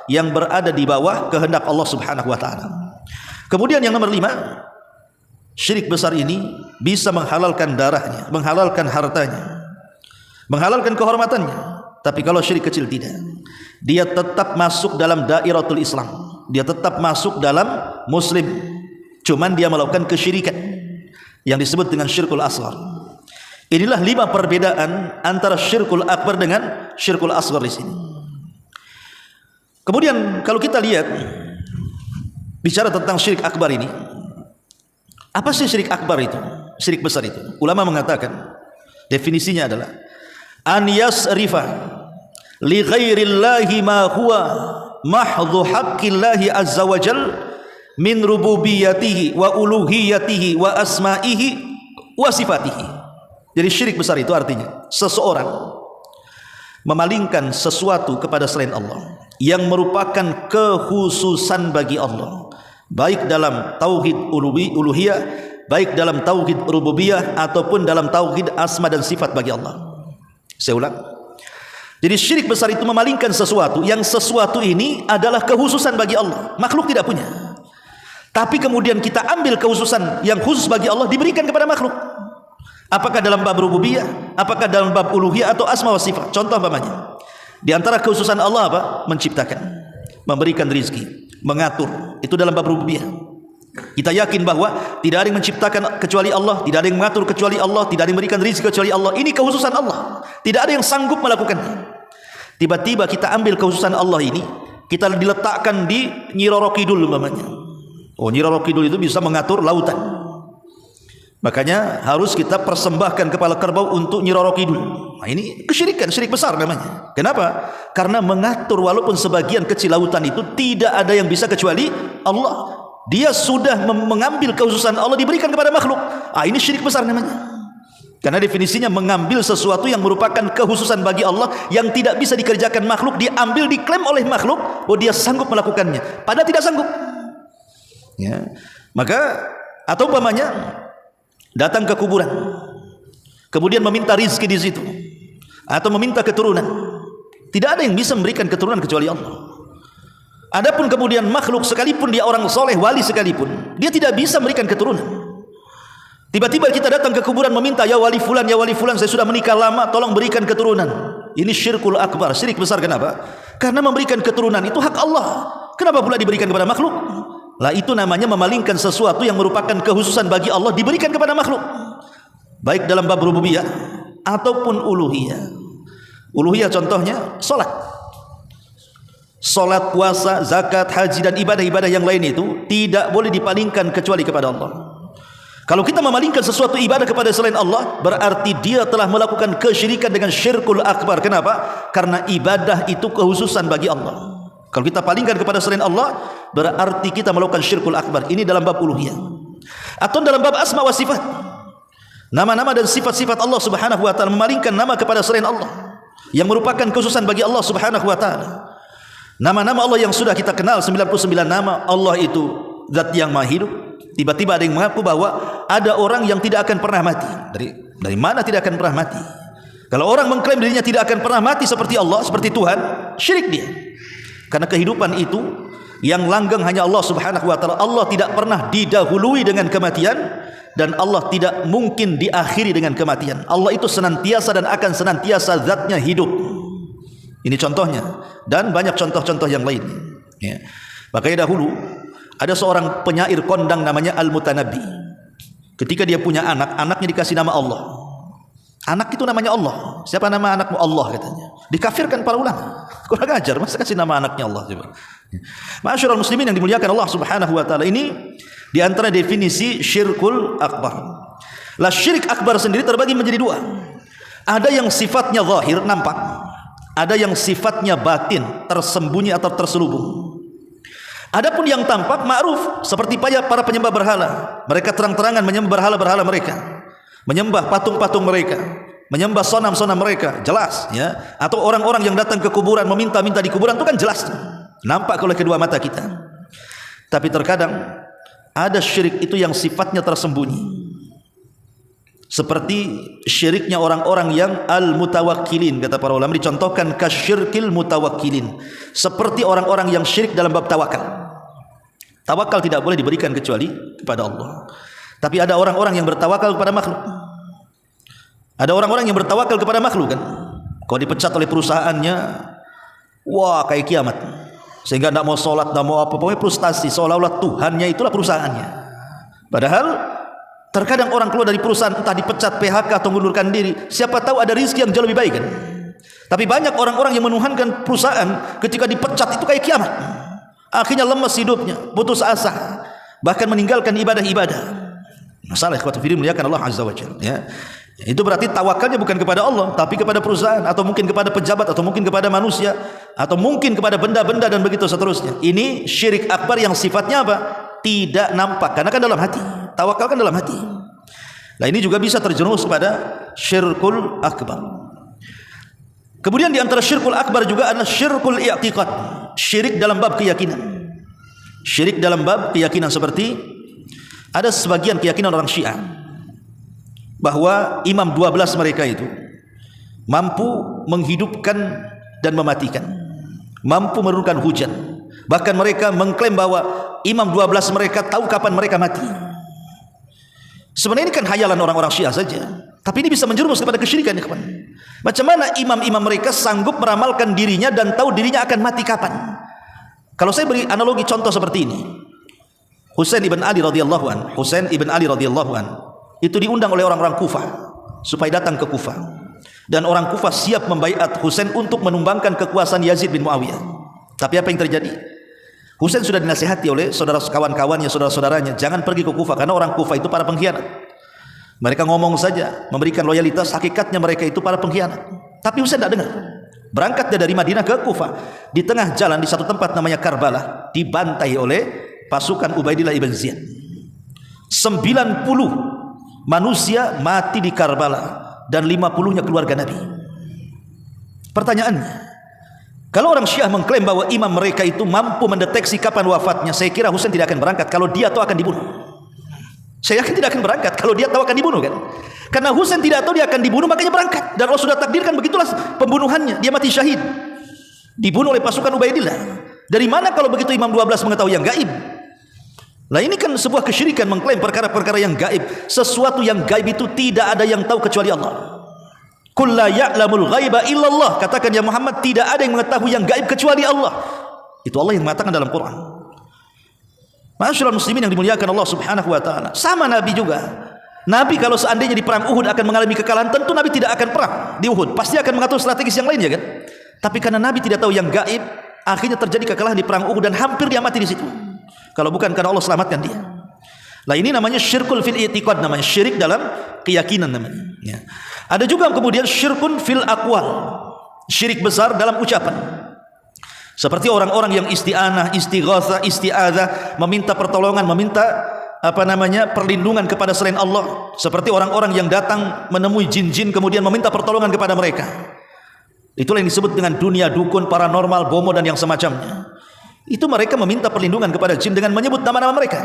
yang berada di bawah kehendak Allah Subhanahu wa taala. Kemudian yang nomor 5, syirik besar ini bisa menghalalkan darahnya, menghalalkan hartanya, menghalalkan kehormatannya. Tapi kalau syirik kecil tidak, dia tetap masuk dalam dairatul Islam, dia tetap masuk dalam muslim, cuman dia melakukan kesyirikan yang disebut dengan syirkul asghar. Inilah 5 perbedaan antara syirkul akbar dengan syirkul asghar di sini. Kemudian kalau kita lihat bicara tentang syirik akbar ini, apa sih syirik akbar itu? Syirik besar itu, ulama mengatakan definisinya adalah an yasrifa li ghairillahi ma huwa mahdhu haqqillahi azza wa jal min rububiyatihi wa uluhiyatihi wa asma'ihi wa sifatihi. Jadi syirik besar itu artinya seseorang memalingkan sesuatu kepada selain Allah yang merupakan kekhususan bagi Allah, baik dalam tauhid uluhiyah, baik dalam tauhid rububiyah, ataupun dalam tauhid asma dan sifat bagi Allah. Saya ulang. Jadi syirik besar itu memalingkan sesuatu yang sesuatu ini adalah kekhususan bagi Allah, makhluk tidak punya. Tapi kemudian kita ambil kekhususan yang khusus bagi Allah diberikan kepada makhluk. Apakah dalam bab rububiyah, apakah dalam bab uluhiyah atau asma wa sifat. Contoh umpamanya, di antara kekhususan Allah apa? Menciptakan, memberikan rizki, mengatur. Itu dalam bab rububiyah. Kita yakin bahwa tidak ada yang menciptakan kecuali Allah, tidak ada yang mengatur kecuali Allah, tidak ada yang memberikan rizki kecuali Allah. Ini kekhususan Allah, tidak ada yang sanggup melakukannya. Tiba-tiba kita ambil kekhususan Allah ini, kita diletakkan di Nyi Roro Kidul umpamanya. Oh, Nyi Roro Kidul itu bisa mengatur lautan, makanya harus kita persembahkan kepala kerbau untuk Nyi Roro Kidul. Nah, ini kesyirikan, syirik besar namanya. Kenapa? Karena mengatur walaupun sebagian kecil lautan itu tidak ada yang bisa kecuali Allah. Dia sudah mengambil kekhususan Allah diberikan kepada makhluk. Ini syirik besar namanya. Karena definisinya mengambil sesuatu yang merupakan kekhususan bagi Allah yang tidak bisa dikerjakan makhluk, diambil, diklaim oleh makhluk, oh dia sanggup melakukannya, padahal tidak sanggup. Ya. Maka atau umpamanya datang ke kuburan, kemudian meminta rizki di situ, atau meminta keturunan. Tidak ada yang bisa memberikan keturunan kecuali Allah. Adapun kemudian makhluk sekalipun dia orang soleh, wali sekalipun, dia tidak bisa memberikan keturunan. Tiba-tiba kita datang ke kuburan meminta, ya wali fulan, saya sudah menikah lama, tolong berikan keturunan. Ini syirkul akbar, syirik besar. Kenapa? Karena memberikan keturunan itu hak Allah. Kenapa pula diberikan kepada makhluk? Lah itu namanya memalingkan sesuatu yang merupakan kekhususan bagi Allah diberikan kepada makhluk. Baik dalam bab rububiyah ataupun uluhiyah. Uluhiyah contohnya salat. Salat, puasa, zakat, haji dan ibadah-ibadah yang lain itu tidak boleh dipalingkan kecuali kepada Allah. Kalau kita memalingkan sesuatu ibadah kepada selain Allah, berarti dia telah melakukan kesyirikan dengan syirkul akbar. Kenapa? Karena ibadah itu kekhususan bagi Allah. Kalau kita palingkan kepada selain Allah, berarti kita melakukan syirkul akbar. Ini dalam bab uluhiyah. Atau dalam bab asma wa sifat, nama-nama dan sifat-sifat Allah subhanahu wa ta'ala, memalingkan nama kepada selain Allah yang merupakan kekhususan bagi Allah subhanahu wa ta'ala. Nama-nama Allah yang sudah kita kenal 99 nama. Allah itu zat yang maha hidup. Tiba-tiba ada yang mengaku bahwa ada orang yang tidak akan pernah mati. Dari mana tidak akan pernah mati? Kalau orang mengklaim dirinya tidak akan pernah mati seperti Allah, seperti Tuhan, syirik dia. Karena kehidupan itu yang langgeng hanya Allah subhanahu wa ta'ala. Allah tidak pernah didahului dengan kematian, dan Allah tidak mungkin diakhiri dengan kematian. Allah itu senantiasa dan akan senantiasa zatnya hidup. Ini contohnya, dan banyak contoh-contoh yang lain. Ya. Makanya dahulu ada seorang penyair kondang namanya Al-Mutanabbi. Ketika dia punya anak, anaknya dikasih nama Allah. Anak itu namanya Allah. Siapa nama anakmu? Allah katanya. Dikafirkan para ulama. Kurang ajar, masa kasih nama anaknya Allah? Ma'asyiral muslimin yang dimuliakan Allah subhanahu wa ta'ala, ini di antara definisi syirkul akbar. Lah syirik akbar sendiri terbagi menjadi dua. Ada yang sifatnya zahir, nampak. Ada yang sifatnya batin, tersembunyi atau terselubung. Adapun yang tampak, ma'ruf, seperti para penyembah berhala. Mereka terang-terangan menyembah berhala-berhala mereka, menyembah patung-patung mereka, menyembah sonam-sonam mereka, jelas ya. Atau orang-orang yang datang ke kuburan meminta-minta di kuburan, itu kan jelas, nampak oleh kedua mata kita. Tapi terkadang ada syirik itu yang sifatnya tersembunyi, seperti syiriknya orang-orang yang al-mutawakkilin. Kata para ulama, dicontohkan kasyirkil mutawakkilin, seperti orang-orang yang syirik dalam bab tawakal. Tawakal tidak boleh diberikan kecuali kepada Allah. Tapi ada orang-orang yang bertawakal kepada makhluk. Ada orang-orang yang bertawakal kepada makhluk kan. Kalau dipecat oleh perusahaannya, wah kayak kiamat, sehingga tidak mau sholat, tidak mau apa, pokoknya frustasi, seolah-olah Tuhannya itulah perusahaannya. Padahal terkadang orang keluar dari perusahaan, entah dipecat, PHK atau mengundurkan diri, siapa tahu ada rizki yang jauh lebih baik kan. Tapi banyak orang-orang yang menuhankan perusahaan, ketika dipecat itu kayak kiamat, akhirnya lemas hidupnya, putus asa, bahkan meninggalkan ibadah-ibadah. Masalah ikhwatu fillah muliakan Allah azza wajalla ya. Itu berarti tawakalnya bukan kepada Allah, tapi kepada perusahaan, atau mungkin kepada pejabat, atau mungkin kepada manusia, atau mungkin kepada benda-benda dan begitu seterusnya. Ini syirik akbar yang sifatnya apa? Tidak nampak, karena kan dalam hati. Tawakal kan dalam hati. Nah, ini juga bisa terjerumus pada syirkul akbar. Kemudian di antara syirkul akbar juga adalah syirkul i'tiqad, syirik dalam bab keyakinan. Syirik dalam bab keyakinan seperti ada sebagian keyakinan orang Syiah bahwa imam 12 mereka itu mampu menghidupkan dan mematikan, mampu menurunkan hujan. Bahkan mereka mengklaim bahwa imam 12 mereka tahu kapan mereka mati. Sebenarnya ini kan hayalan orang-orang Syiah saja, tapi ini bisa menjerumus kepada kesyirikan, ya kawan. Macam mana imam-imam mereka sanggup meramalkan dirinya dan tahu dirinya akan mati kapan? Kalau saya beri analogi contoh seperti ini, Husain ibn Ali radhiyallahu an, Husain ibn Ali radhiyallahu an itu diundang oleh orang-orang Kufah supaya datang ke Kufah, dan orang Kufah siap membaiat Husain untuk menumbangkan kekuasaan Yazid bin Muawiyah. Tapi apa yang terjadi? Husain sudah dinasihati oleh saudara kawan-kawannya, saudara-saudaranya, jangan pergi ke Kufah karena orang Kufah itu para pengkhianat. Mereka ngomong saja, memberikan loyalitas, hakikatnya mereka itu para pengkhianat. Tapi Husain tidak dengar. Berangkat dari Madinah ke Kufah, di tengah jalan di satu tempat namanya Karbala, dibantai oleh pasukan Ubaidillah ibn Ziyad. 90 manusia mati di Karbala dan 50-nya keluarga Nabi. Pertanyaannya, kalau orang Syiah mengklaim bahwa imam mereka itu mampu mendeteksi kapan wafatnya, saya kira Husain tidak akan berangkat kalau dia tahu akan dibunuh. Saya yakin tidak akan berangkat kalau dia tahu akan dibunuh, kan? Karena Husain tidak tahu dia akan dibunuh, makanya berangkat. Dan Allah sudah takdirkan begitulah pembunuhannya, dia mati syahid, dibunuh oleh pasukan Ubaidillah. Dari mana kalau begitu imam 12 mengetahui yang gaib? Lah ini kan sebuah kesyirikan, mengklaim perkara-perkara yang gaib. Sesuatu yang gaib itu tidak ada yang tahu kecuali Allah. Qul la ya'lamul ghaiba illallah, katakan ya Muhammad, tidak ada yang mengetahui yang gaib kecuali Allah. Itu Allah yang mengatakan dalam Quran. Masyaallah muslimin yang dimuliakan Allah Subhanahu wa taala. Sama Nabi juga. Nabi kalau seandainya di perang Uhud akan mengalami kekalahan, tentu Nabi tidak akan perang di Uhud. Pasti akan mengatur strategis yang lain, ya kan? Tapi karena Nabi tidak tahu yang gaib, akhirnya terjadi kekalahan di perang Uhud dan hampir dia mati di situ. Kalau bukan karena Allah selamatkan dia. Lah ini namanya syirkul fil i'tiqad, namanya syirik dalam keyakinan namanya. Ya. Ada juga kemudian syirkun fil aqwal, syirik besar dalam ucapan. Seperti orang-orang yang isti'anah, istighatsah, isti'adzah, meminta pertolongan, meminta perlindungan kepada selain Allah. Seperti orang-orang yang datang menemui jin-jin kemudian meminta pertolongan kepada mereka. Itulah yang disebut dengan dunia dukun, paranormal, bomo dan yang semacamnya. Itu mereka meminta perlindungan kepada jin dengan menyebut nama-nama mereka.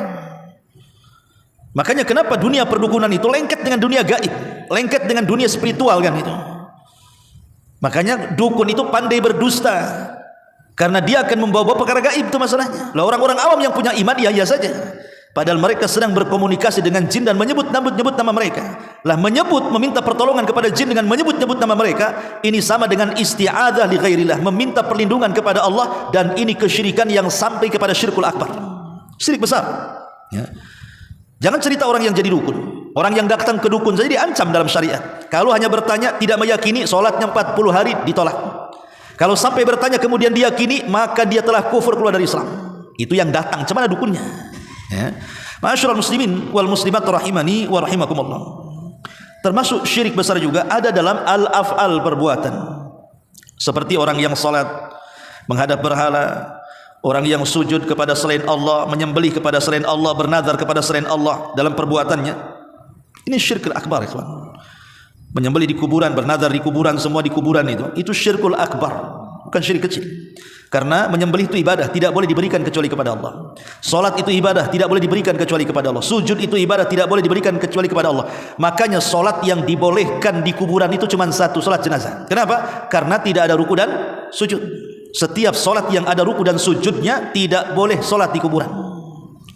Makanya kenapa dunia perdukunan itu lengket dengan dunia gaib, lengket dengan dunia spiritual, kan itu. Makanya dukun itu pandai berdusta, karena dia akan membawa perkara gaib, itu masalahnya. Lah orang-orang awam yang punya iman ya saja, padahal mereka sedang berkomunikasi dengan jin dan menyebut nama mereka. Lah meminta pertolongan kepada jin dengan menyebut nama mereka, ini sama dengan isti'adzah li ghairillah, meminta perlindungan kepada Allah, dan ini kesyirikan yang sampai kepada syirkul akbar, syirik besar. Ya. Jangan cerita orang yang jadi dukun. Orang yang datang ke dukun saja diancam dalam syariat. Kalau hanya bertanya tidak meyakini, sholatnya 40 hari ditolak. Kalau sampai bertanya kemudian diyakini, maka dia telah kufur, keluar dari Islam. Itu yang datang, cuman dukunnya. Ya. Ma'asyiral muslimin wal muslimat rahimani wa rahimakumullah. Termasuk syirik besar juga ada dalam al-af'al, perbuatan. Seperti orang yang salat menghadap berhala, orang yang sujud kepada selain Allah, menyembelih kepada selain Allah, bernazar kepada selain Allah dalam perbuatannya. Ini syirkul akbar, ikhwan. Menyembelih di kuburan, bernazar di kuburan, semua di kuburan itu syirkul akbar, bukan syirik kecil. Karena menyembelih itu ibadah, tidak boleh diberikan kecuali kepada Allah. Salat itu ibadah, tidak boleh diberikan kecuali kepada Allah. Sujud itu ibadah, tidak boleh diberikan kecuali kepada Allah. Makanya salat yang dibolehkan di kuburan itu cuma satu, salat jenazah. Kenapa? Karena tidak ada ruku dan sujud. Setiap solat yang ada ruku dan sujudnya tidak boleh solat di kuburan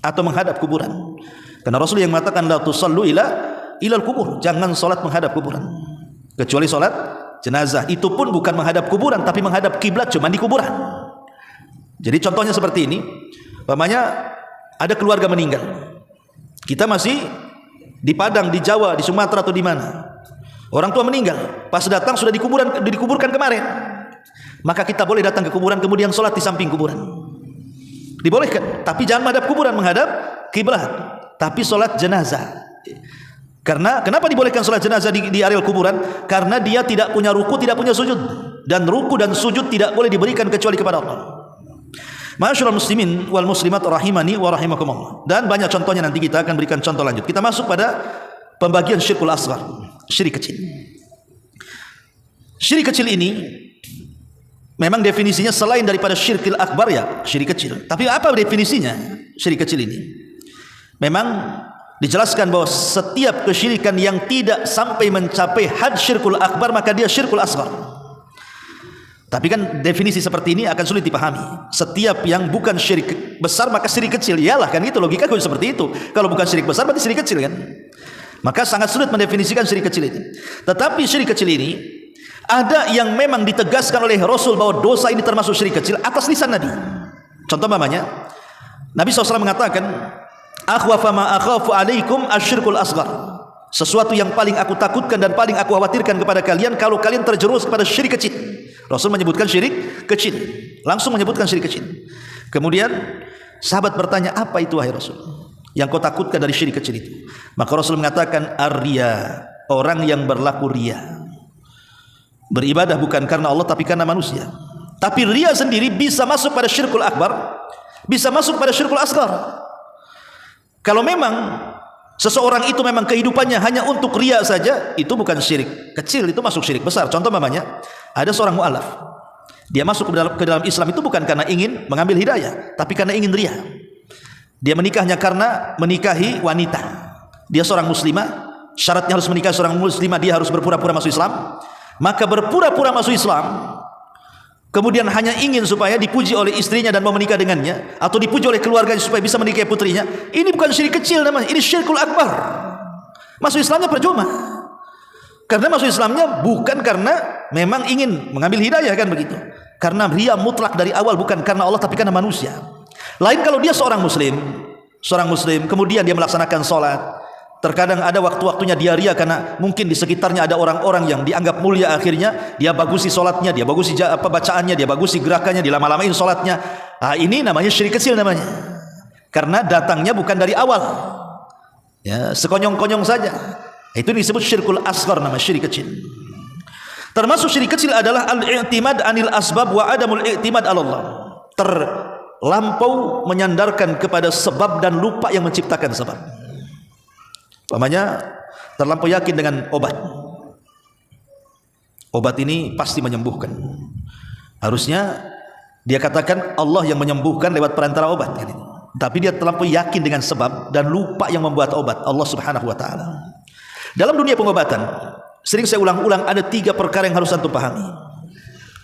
atau menghadap kuburan. Karena Rasul yang mengatakan la tusallu ilal kubur, jangan solat menghadap kuburan, kecuali solat jenazah. Itu pun bukan menghadap kuburan, tapi menghadap kiblat, cuma di kuburan. Jadi contohnya seperti ini, umpamanya ada keluarga meninggal, kita masih di Padang, di Jawa, di Sumatera atau di mana, orang tua meninggal, pas datang sudah dikuburkan kemarin. Maka kita boleh datang ke kuburan kemudian sholat di samping kuburan, dibolehkan, tapi jangan menghadap kuburan, menghadap kiblat. Tapi sholat jenazah, karena kenapa dibolehkan sholat jenazah di areal kuburan? Karena dia tidak punya ruku, tidak punya sujud, dan ruku dan sujud tidak boleh diberikan kecuali kepada Allah. Ma'asyiral muslimin wal muslimat rahimani wa rahimakumullah. Dan banyak contohnya, nanti kita akan berikan contoh lanjut. Kita masuk pada pembagian syirkul asghar, syirik kecil. Syirik kecil ini memang definisinya selain daripada syirkil akbar ya syirik kecil. Tapi apa definisinya syirik kecil ini? Memang dijelaskan bahwa setiap kesyirikan yang tidak sampai mencapai had syirkul akbar maka dia syirkul asghar. Tapi kan definisi seperti ini akan sulit dipahami. Setiap yang bukan syirik besar maka syirik kecil. Iyalah kan gitu, logika kan seperti itu. Kalau bukan syirik besar berarti syirik kecil kan. Maka sangat sulit mendefinisikan syirik kecil ini. Tetapi syirik kecil ini ada yang memang ditegaskan oleh Rasul bahwa dosa ini termasuk syirik kecil atas lisan Nabi. Contoh mamanya, Nabi SAW mengatakan, akhwafa ma akhafu alaikum asyirkul asghar. Sesuatu yang paling aku takutkan dan paling aku khawatirkan kepada kalian kalau kalian terjerumus kepada syirik kecil. Rasul menyebutkan syirik kecil, langsung menyebutkan syirik kecil. Kemudian sahabat bertanya, apa itu wahai Rasul yang kau takutkan dari syirik kecil itu? Maka Rasul mengatakan, ar-riya, orang yang berlaku riya, beribadah bukan karena Allah tapi karena manusia. Tapi riya sendiri bisa masuk pada syirkul akbar, bisa masuk pada syirkul asghar. Kalau memang seseorang itu memang kehidupannya hanya untuk riya saja, itu bukan syirik kecil, itu masuk syirik besar. Contoh mamanya, ada seorang mu'alaf, dia masuk ke dalam Islam itu bukan karena ingin mengambil hidayah, tapi karena ingin riya. Dia menikahnya karena menikahi wanita. Dia seorang muslimah, syaratnya harus menikahi seorang muslimah, dia harus berpura-pura masuk Islam. Maka berpura-pura masuk Islam, kemudian hanya ingin supaya dipuji oleh istrinya dan mau menikah dengannya, atau dipuji oleh keluarganya supaya bisa menikahi putrinya. Ini bukan syirik kecil namanya, ini syirkul akbar. Masuk Islamnya percuma, karena masuk Islamnya bukan karena memang ingin mengambil hidayah, kan begitu. Karena riya mutlak dari awal, bukan karena Allah tapi karena manusia. Lain kalau dia seorang muslim kemudian dia melaksanakan sholat. Terkadang ada waktu-waktunya dia riya karena mungkin di sekitarnya ada orang-orang yang dianggap mulia, akhirnya dia bagusi sholatnya, dia bagusi bacaannya, dia bagusi gerakannya, dia lama-lamain sholatnya. Ini namanya syirik kecil namanya, karena datangnya bukan dari awal, ya sekonyong-konyong saja. Itu disebut syirkul asghar, nama syirik kecil. Termasuk syirik kecil adalah al-i'timad anil asbab wa adamul i'timad ala Allah. Terlampau menyandarkan kepada sebab dan lupa yang menciptakan sebab. Umpamanya terlampau yakin dengan obat. Obat ini pasti menyembuhkan. Harusnya dia katakan Allah yang menyembuhkan lewat perantara obat. Tapi dia terlampau yakin dengan sebab dan lupa yang membuat obat, Allah Subhanahu wa ta'ala. Dalam dunia pengobatan, sering saya ulang-ulang, ada 3 perkara yang harus antum pahami.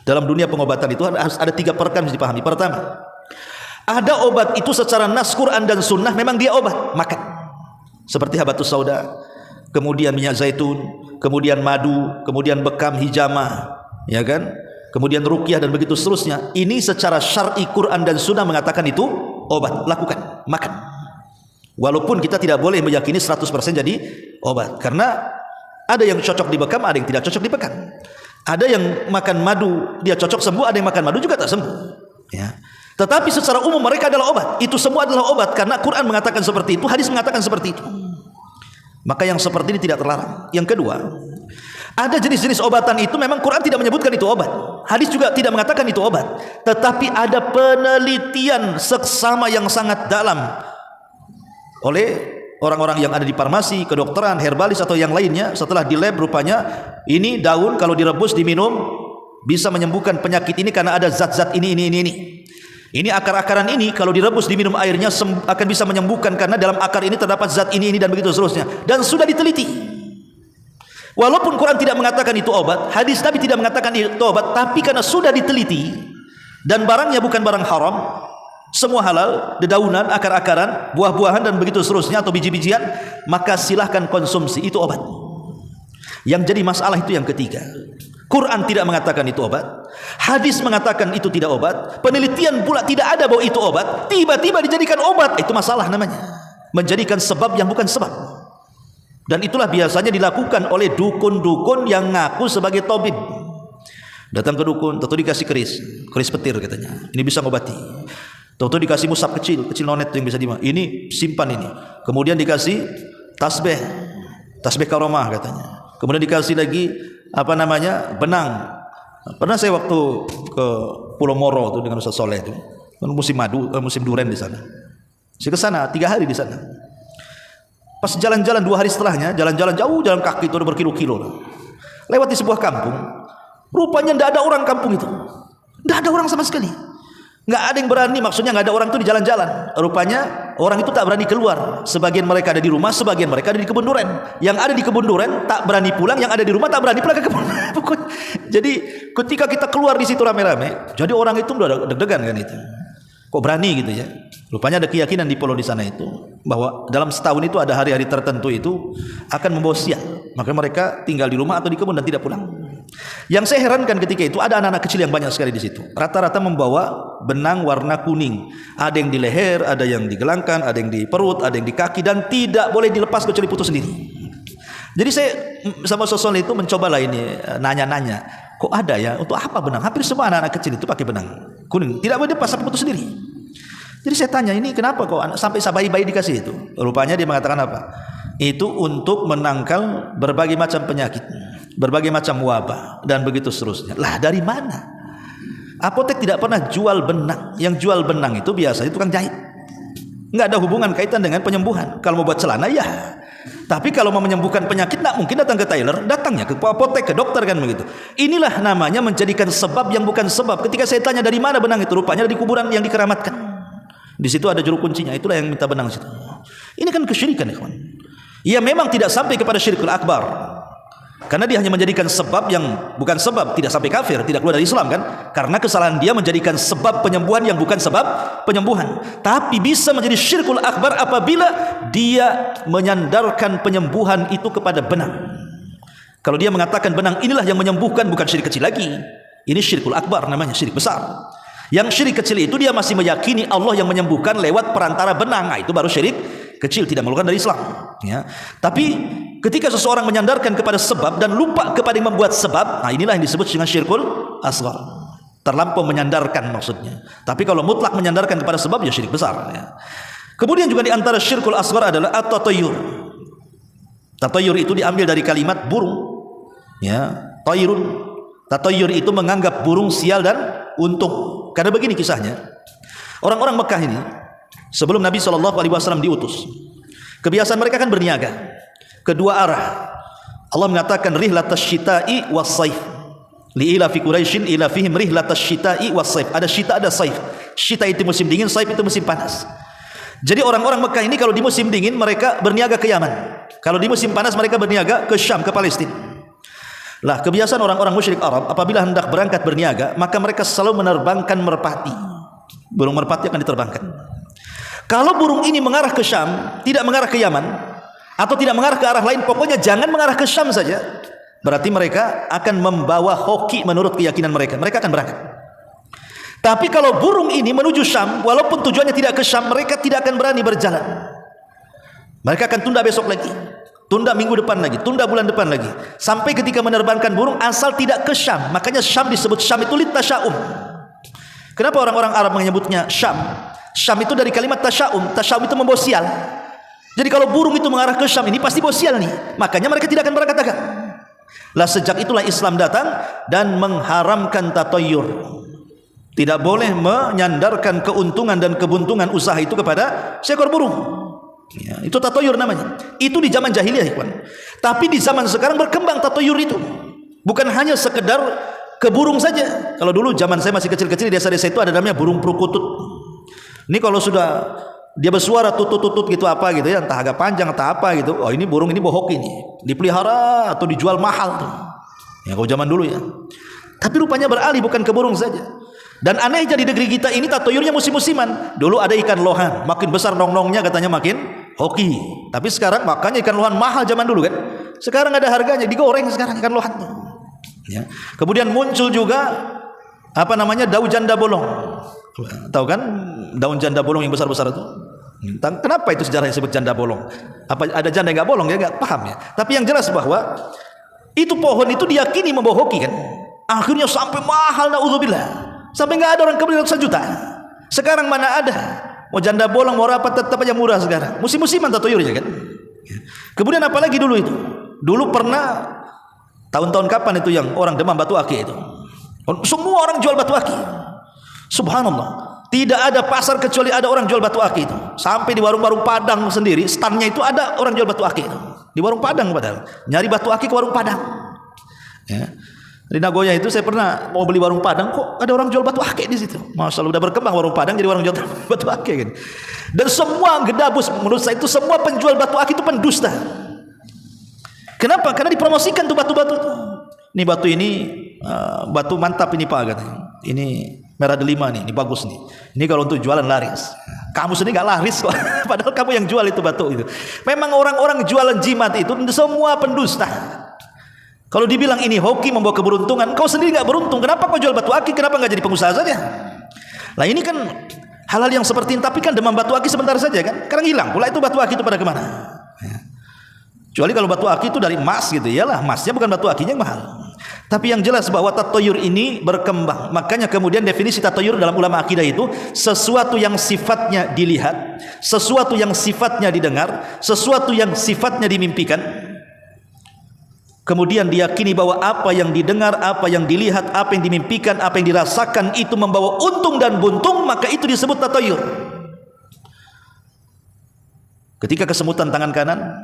Dalam dunia pengobatan itu harus ada 3 perkara yang harus dipahami. Pertama, ada obat itu secara nas Quran dan sunnah memang dia obat, makan. Seperti habatus sauda, kemudian minyak zaitun, kemudian madu, kemudian bekam hijamah, ya kan? Kemudian ruqyah dan begitu seterusnya. Ini secara syar'i Quran dan sunnah mengatakan itu obat, lakukan, makan. Walaupun kita tidak boleh meyakini 100% jadi obat, karena ada yang cocok di bekam, ada yang tidak cocok di bekam. Ada yang makan madu dia cocok sembuh, ada yang makan madu juga tak sembuh, ya. Tetapi secara umum mereka adalah obat. Itu semua adalah obat karena Quran mengatakan seperti itu, hadis mengatakan seperti itu. Maka yang seperti ini tidak terlarang. Yang kedua, ada jenis-jenis obatan itu memang Quran tidak menyebutkan itu obat, hadis juga tidak mengatakan itu obat. Tetapi ada penelitian seksama yang sangat dalam oleh orang-orang yang ada di farmasi, kedokteran, herbalis atau yang lainnya. Setelah di lab, rupanya ini daun kalau direbus diminum bisa menyembuhkan penyakit ini karena ada zat-zat ini. Ini akar-akaran ini kalau direbus diminum airnya akan bisa menyembuhkan karena dalam akar ini terdapat zat ini dan begitu seterusnya. Dan sudah diteliti. Walaupun Quran tidak mengatakan itu obat, hadis Nabi tidak mengatakan itu obat, tapi karena sudah diteliti dan barangnya bukan barang haram, semua halal, dedaunan, akar-akaran, buah-buahan dan begitu seterusnya atau biji-bijian, maka silahkan konsumsi, itu obat. Yang jadi masalah itu yang ketiga. Quran tidak mengatakan itu obat, hadis mengatakan itu tidak obat, penelitian pula tidak ada bahwa itu obat, tiba-tiba dijadikan obat. Itu masalah namanya, menjadikan sebab yang bukan sebab. Dan itulah biasanya dilakukan oleh dukun-dukun yang ngaku sebagai tabib. Datang ke dukun, tentu dikasih keris petir katanya, ini bisa ngobati. Tentu dikasih musab kecil nonet yang bisa dimana, ini simpan ini. Kemudian dikasih tasbih karomah katanya. Kemudian dikasih lagi benang. Pernah saya waktu ke Pulau Moro itu dengan Ustaz Soleh itu, musim madu, musim durian di sana. Saya ke sana 3 hari di sana. Pas jalan-jalan 2 hari setelahnya, jalan-jalan jauh, jalan kaki itu berkilo-kilo. Lewat di sebuah kampung, rupanya tidak ada orang kampung itu. Tidak ada orang sama sekali. Nggak ada yang berani, maksudnya nggak ada orang itu di jalan-jalan. Rupanya orang itu tak berani keluar. Sebagian mereka ada di rumah, sebagian mereka ada di kebun duren. Yang ada di kebun duren tak berani pulang, yang ada di rumah tak berani pulang ke kebun. Jadi ketika kita keluar di situ rame-rame, jadi orang itu udah deg-degan kan itu. Kok berani gitu ya? Rupanya ada keyakinan di pulau di sana itu bahwa dalam setahun itu ada hari-hari tertentu itu akan membawa sial. Maka mereka tinggal di rumah atau di kebun dan tidak pulang. Yang saya herankan ketika itu ada anak-anak kecil yang banyak sekali di situ. Rata-rata membawa benang warna kuning. Ada yang di leher, ada yang di gelangkan, ada yang di perut, ada yang di kaki, dan tidak boleh dilepas kecuali putus sendiri. Jadi saya sama sosok itu mencobalah ini nanya-nanya, kok ada ya? Untuk apa benang? Hampir semua anak-anak kecil itu pakai benang kuning. Tidak boleh dilepas sampai putus sendiri. Jadi saya tanya, ini kenapa kok sampai bayi-bayi dikasih itu? Rupanya dia mengatakan apa? Itu untuk menangkal berbagai macam penyakit, berbagai macam wabah, dan begitu seterusnya. Lah dari mana? Apotek tidak pernah jual benang. Yang jual benang itu biasanya tukang jahit. Nggak ada hubungan kaitan dengan penyembuhan. Kalau mau buat celana ya. Tapi kalau mau menyembuhkan penyakit, nggak mungkin datang ke tailor, datangnya ke apotek, ke dokter kan begitu. Inilah namanya menjadikan sebab yang bukan sebab. Ketika saya tanya dari mana benang itu, rupanya di kuburan yang dikeramatkan. Di situ ada juru kuncinya, itulah yang minta benang situ. Ini kan kesyirikan, ikhwan. Ia memang tidak sampai kepada syirkul akbar, karena dia hanya menjadikan sebab yang bukan sebab, tidak sampai kafir, tidak keluar dari Islam kan? Karena kesalahan dia menjadikan sebab penyembuhan yang bukan sebab penyembuhan. Tapi bisa menjadi syirkul akbar apabila dia menyandarkan penyembuhan itu kepada benang. Kalau dia mengatakan benang inilah yang menyembuhkan, bukan syirik kecil lagi. Ini syirkul akbar, namanya syirik besar. Yang syirik kecil itu dia masih meyakini Allah yang menyembuhkan lewat perantara benang. Nah, itu baru syirik kecil, tidak mengeluarkan dari Islam ya. Tapi ketika seseorang menyandarkan kepada sebab dan lupa kepada yang membuat sebab, nah inilah yang disebut dengan syirkul asghar. Terlampau menyandarkan maksudnya. Tapi kalau mutlak menyandarkan kepada sebab, ya syirik besar ya. Kemudian juga di antara syirkul asghar adalah at-tatayyur. Tatayyur itu diambil dari kalimat burung ya, tayrun. Tatayyur itu menganggap burung sial dan untung. Karena begini kisahnya, orang-orang Mekah ini sebelum Nabi SAW diutus, kebiasaan mereka kan berniaga kedua arah. Allah mengatakan rihlatash syita'i was-saif li'ila fi Quraisyin ila fihim rihlatash syita'i was-saif. Ada syita, ada saif. Syita itu musim dingin, saif itu musim panas. Jadi orang-orang Mekah ini kalau di musim dingin mereka berniaga ke Yaman, kalau di musim panas mereka berniaga ke Syam, ke Palestina. Lah kebiasaan orang-orang musyrik Arab apabila hendak berangkat berniaga, maka mereka selalu menerbangkan merpati. Burung merpati akan diterbangkan. Kalau burung ini mengarah ke Syam, tidak mengarah ke Yaman, atau tidak mengarah ke arah lain, pokoknya jangan mengarah ke Syam saja, berarti mereka akan membawa hoki menurut keyakinan mereka. Mereka akan berangkat. Tapi kalau burung ini menuju Syam, walaupun tujuannya tidak ke Syam, mereka tidak akan berani berjalan. Mereka akan tunda besok lagi, tunda minggu depan lagi, tunda bulan depan lagi, sampai ketika menerbangkan burung asal tidak ke Syam. Makanya Syam disebut Syam itu litasyaum. Kenapa orang-orang Arab menyebutnya Syam? Syam itu dari kalimat tasyaum. Tasyaum itu membawa sial. Jadi kalau burung itu mengarah ke Syam, ini pasti bawa sial nih. Makanya mereka tidak akan berangkat dagang. Lah sejak itulah Islam datang dan mengharamkan tatayyur. Tidak boleh menyandarkan keuntungan dan kebuntungan usaha itu kepada seekor burung. Ya, itu tatayyur namanya. Itu di zaman jahiliyah, ikhwan. Tapi di zaman sekarang berkembang tatayyur itu. Bukan hanya sekedar ke burung saja. Kalau dulu zaman saya masih kecil-kecil di desa-desa itu ada namanya burung perukutut. Ini kalau sudah dia bersuara tutut-tutut gitu apa gitu ya, entah agak panjang entah apa gitu. Oh ini burung ini bohok ini. Dipelihara atau dijual mahal tuh. Ya kalau zaman dulu ya. Tapi rupanya beralih bukan ke burung saja. Dan anehnya di negeri kita ini tatayyurnya musim-musiman. Dulu ada ikan lohan, makin besar nong-nongnya katanya makin hoki. Tapi sekarang makanya ikan lohan mahal zaman dulu kan. Sekarang ada harganya, digoreng sekarang ikan lohan. Ya. Kemudian muncul juga apa namanya daun janda bolong. Tahu kan daun janda bolong yang besar-besar itu? Kenapa itu sejarahnya disebut janda bolong? Apa ada janda yang nggak bolong ya? Nggak paham ya. Tapi yang jelas bahwa itu pohon itu diyakini membawa hoki kan. Akhirnya sampai mahal, naudzubillah. Sampai nggak ada orang kebeli ratusan juta. Sekarang mana ada? Mau janda bolong mau apa tetap aja murah sekarang. Musim-musiman tatayyurnya kan. Kemudian apalagi dulu itu? Dulu pernah tahun-tahun kapan itu yang orang demam batu akik itu? Semua orang jual batu akik. Subhanallah. Tidak ada pasar kecuali ada orang jual batu aki itu. Sampai di warung-warung Padang sendiri, standnya itu ada orang jual batu aki itu. Di warung Padang padahal. Nyari batu aki ke warung Padang. Ya. Di Nagoya itu saya pernah mau beli warung Padang, kok ada orang jual batu aki di situ. Masya Allah, udah berkembang warung Padang jadi warung jual batu aki kan. Dan semua gedabus, menurut saya itu semua penjual batu aki itu pendusta. Kenapa? Karena dipromosikan tuh batu-batu. Ini batu ini batu mantap ini Pak katanya. Ini merah delima nih, ini bagus nih. Ini kalau untuk jualan laris. Kamu sendiri nggak laris kok. Padahal kamu yang jual itu batu itu. Memang orang-orang jualan jimat itu semua pendusta. Kalau dibilang ini hoki membawa keberuntungan, kau sendiri nggak beruntung. Kenapa kau jual batu aki? Kenapa nggak jadi pengusaha saja? Lah ini kan hal-hal yang seperti ini. Tapi kan demam batu aki sebentar saja kan. Sekarang hilang pula itu batu aki itu pada kemana? Ya. Kecuali kalau batu aki itu dari emas gitu, iyalah emasnya bukan batu akinya yang mahal. Tapi yang jelas bahwa tatoyur ini berkembang. Makanya kemudian definisi tatoyur dalam ulama akidah itu sesuatu yang sifatnya dilihat, sesuatu yang sifatnya didengar, sesuatu yang sifatnya dimimpikan. Kemudian diyakini bahwa apa yang didengar, apa yang dilihat, apa yang dimimpikan, apa yang dirasakan itu membawa untung dan buntung, maka itu disebut tatoyur. Ketika kesemutan tangan kanan,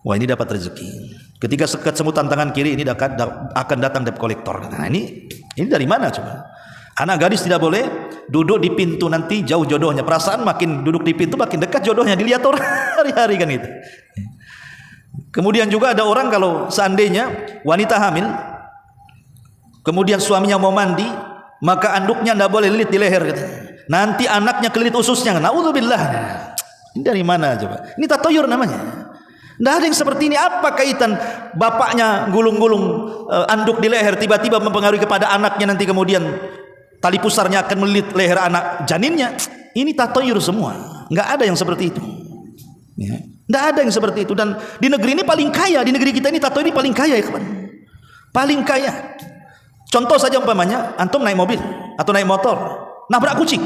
wah ini dapat rezeki. Ketika kesemutan tangan kiri, ini akan datang debt collector. Nah ini dari mana coba? Anak gadis tidak boleh duduk di pintu, nanti jauh jodohnya. Perasaan makin duduk di pintu makin dekat jodohnya, dilihat orang hari-hari kan itu. Kemudian juga ada orang kalau seandainya wanita hamil, kemudian suaminya mau mandi, maka anduknya tidak boleh lilit di leher katanya. Nanti anaknya kelilit ususnya. Naudzubillah. Ini dari mana coba? Ini tatoyur namanya. Tidak ada yang seperti ini. Apa kaitan bapaknya gulung-gulung anduk di leher tiba-tiba mempengaruhi kepada anaknya, nanti kemudian tali pusarnya akan melilit leher anak janinnya? Ini tatoyur semua. Nggak ada yang seperti itu. Ya. Nggak ada yang seperti itu. Dan di negeri ini paling kaya, di negeri kita ini tatoyur ini paling kaya ya kawan. Paling kaya. Contoh saja umpamanya, antum naik mobil atau naik motor, nabrak kucing.